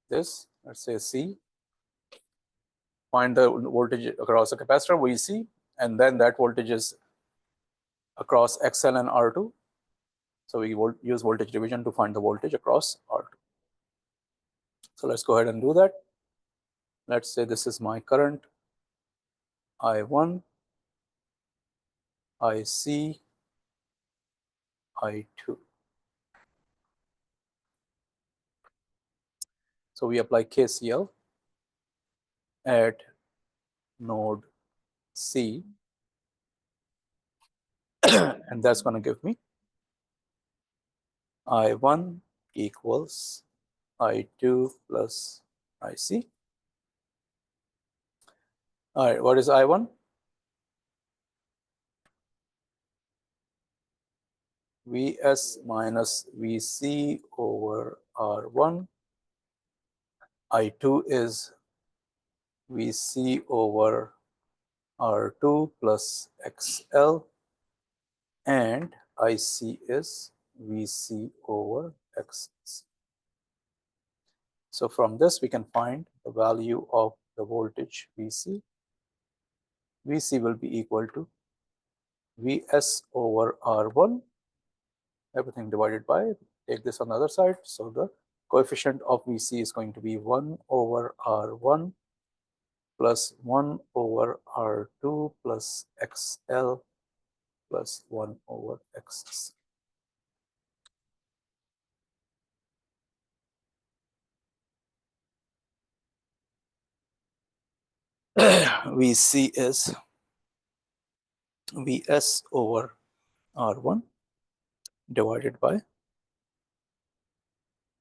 This, let's say C. Find the voltage across the capacitor, VC, and then that voltage is across XL and R2. So we use voltage division to find the voltage across R2. So let's go ahead and do that. Let's say this is my current I1, IC, I2. So we apply KCL at node C, and that's going to give me I1 equals I2 plus IC. All right, what is I1? Vs minus Vc over R1. I2 is Vc over R2 plus XL, and IC is Vc over XC. So from this, we can find the value of the voltage Vc. Vc will be equal to Vs over R1, everything divided by, take this on the other side. So the coefficient of Vc is going to be 1 over R1 plus 1 over R2 plus XL plus 1 over XC. Vc is Vs over R1 divided by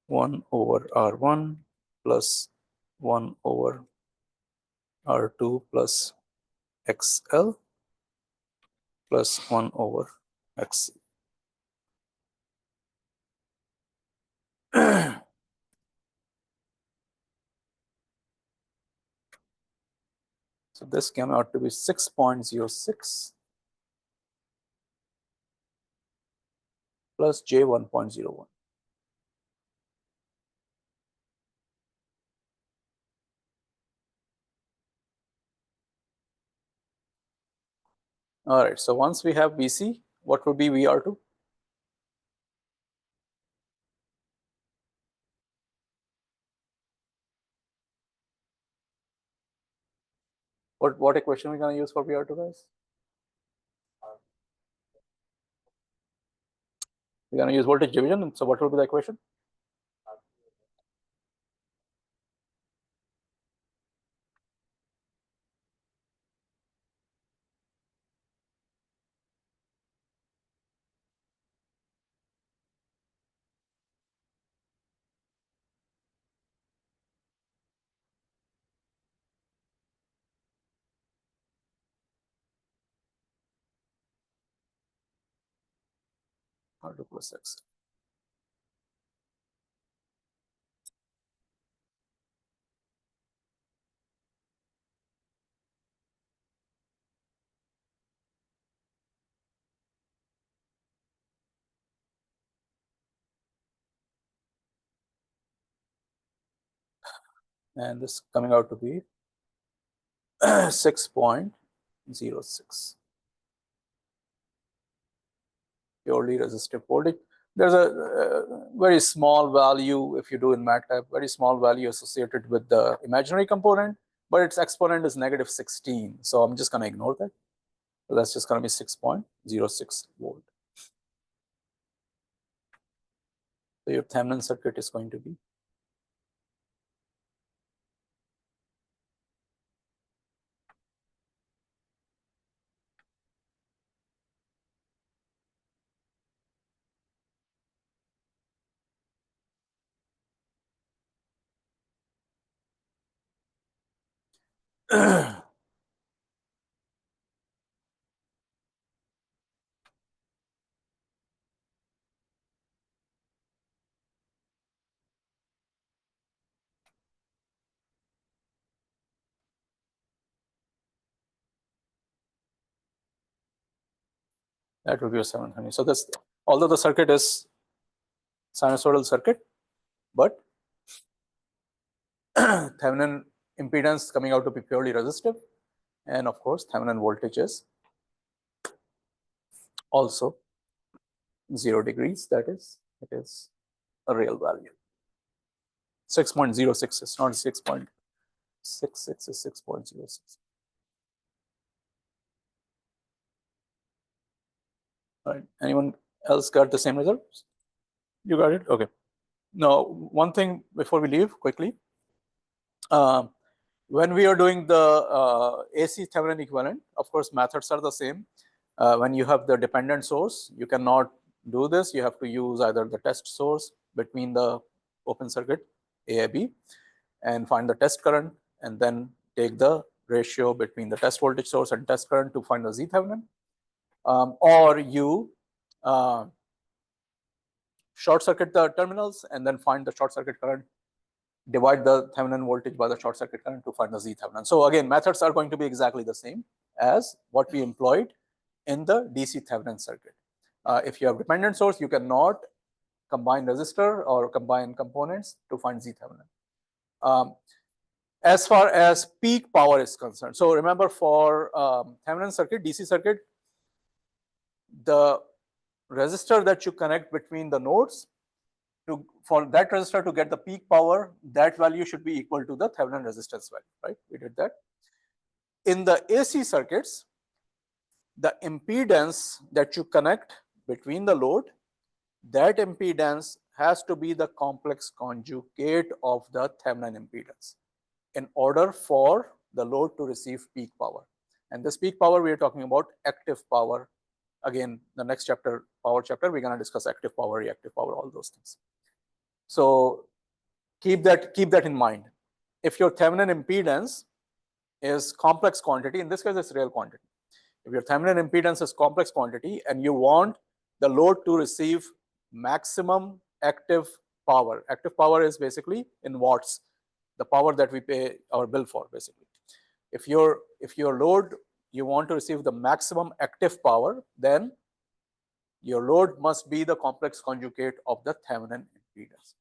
1 over R1 plus 1 over R2 plus XL plus 1 over XC. So this came out to be 6.06 plus J 1.01. All right, so once we have Vc, what would be VR2? What equation are we going to use for VR2, guys? We're going to use voltage division. So what will be the equation? R2 plus X. And this coming out to be 6.06. Purely resistive voltage. There's a very small value, if you do in MATLAB, very small value associated with the imaginary component, but its exponent is negative 16. So I'm just going to ignore that. So that's just going to be 6.06 volt. So your Thevenin circuit is going to be that would be a 700. So this, although the circuit is sinusoidal circuit, but Thevenin impedance coming out to be purely resistive, and of course Thevenin voltage is also 0 degrees. That is, it is a real value. 6.06 is not 6.66, is 6.06. All right. Anyone else got the same results? You got it? Okay. Now, one thing before we leave quickly. When we are doing the AC Thevenin equivalent, of course, methods are the same. When you have the dependent source, you cannot do this. You have to use either the test source between the open circuit AIB and find the test current, and then take the ratio between the test voltage source and test current to find the Z Thevenin. Or you short circuit the terminals and then find the short circuit current, divide the Thevenin voltage by the short circuit current to find the Z Thevenin. So again, methods are going to be exactly the same as what we employed in the DC Thevenin circuit. If you have dependent source, you cannot combine resistor or combine components to find Z Thevenin. As far as peak power is concerned, so remember for Thevenin circuit, DC circuit, the resistor that you connect between the nodes, for that resistor to get the peak power, that value should be equal to the Thevenin resistance value, right? We did that. In the AC circuits, the impedance that you connect between the load, that impedance has to be the complex conjugate of the Thevenin impedance in order for the load to receive peak power. And this peak power, we are talking about active power. Again, the next chapter, power chapter, we're going to discuss active power, reactive power, all those things. So keep that in mind. If your Thevenin impedance is complex quantity, in this case, it's real quantity. If your Thevenin impedance is complex quantity and you want the load to receive maximum active power is basically in watts, the power that we pay our bill for, basically. If your load, you want to receive the maximum active power, then your load must be the complex conjugate of the Thevenin impedance.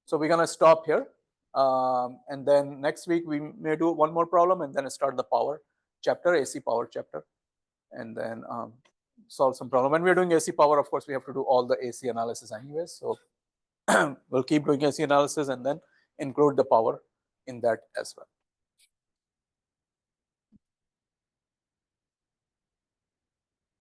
So we're going to stop here. And then next week, we may do one more problem and then start the power chapter, AC power chapter, and then solve some problem. When we're doing AC power, of course, we have to do all the AC analysis anyways. So we'll keep doing AC analysis and then include the power in that as well.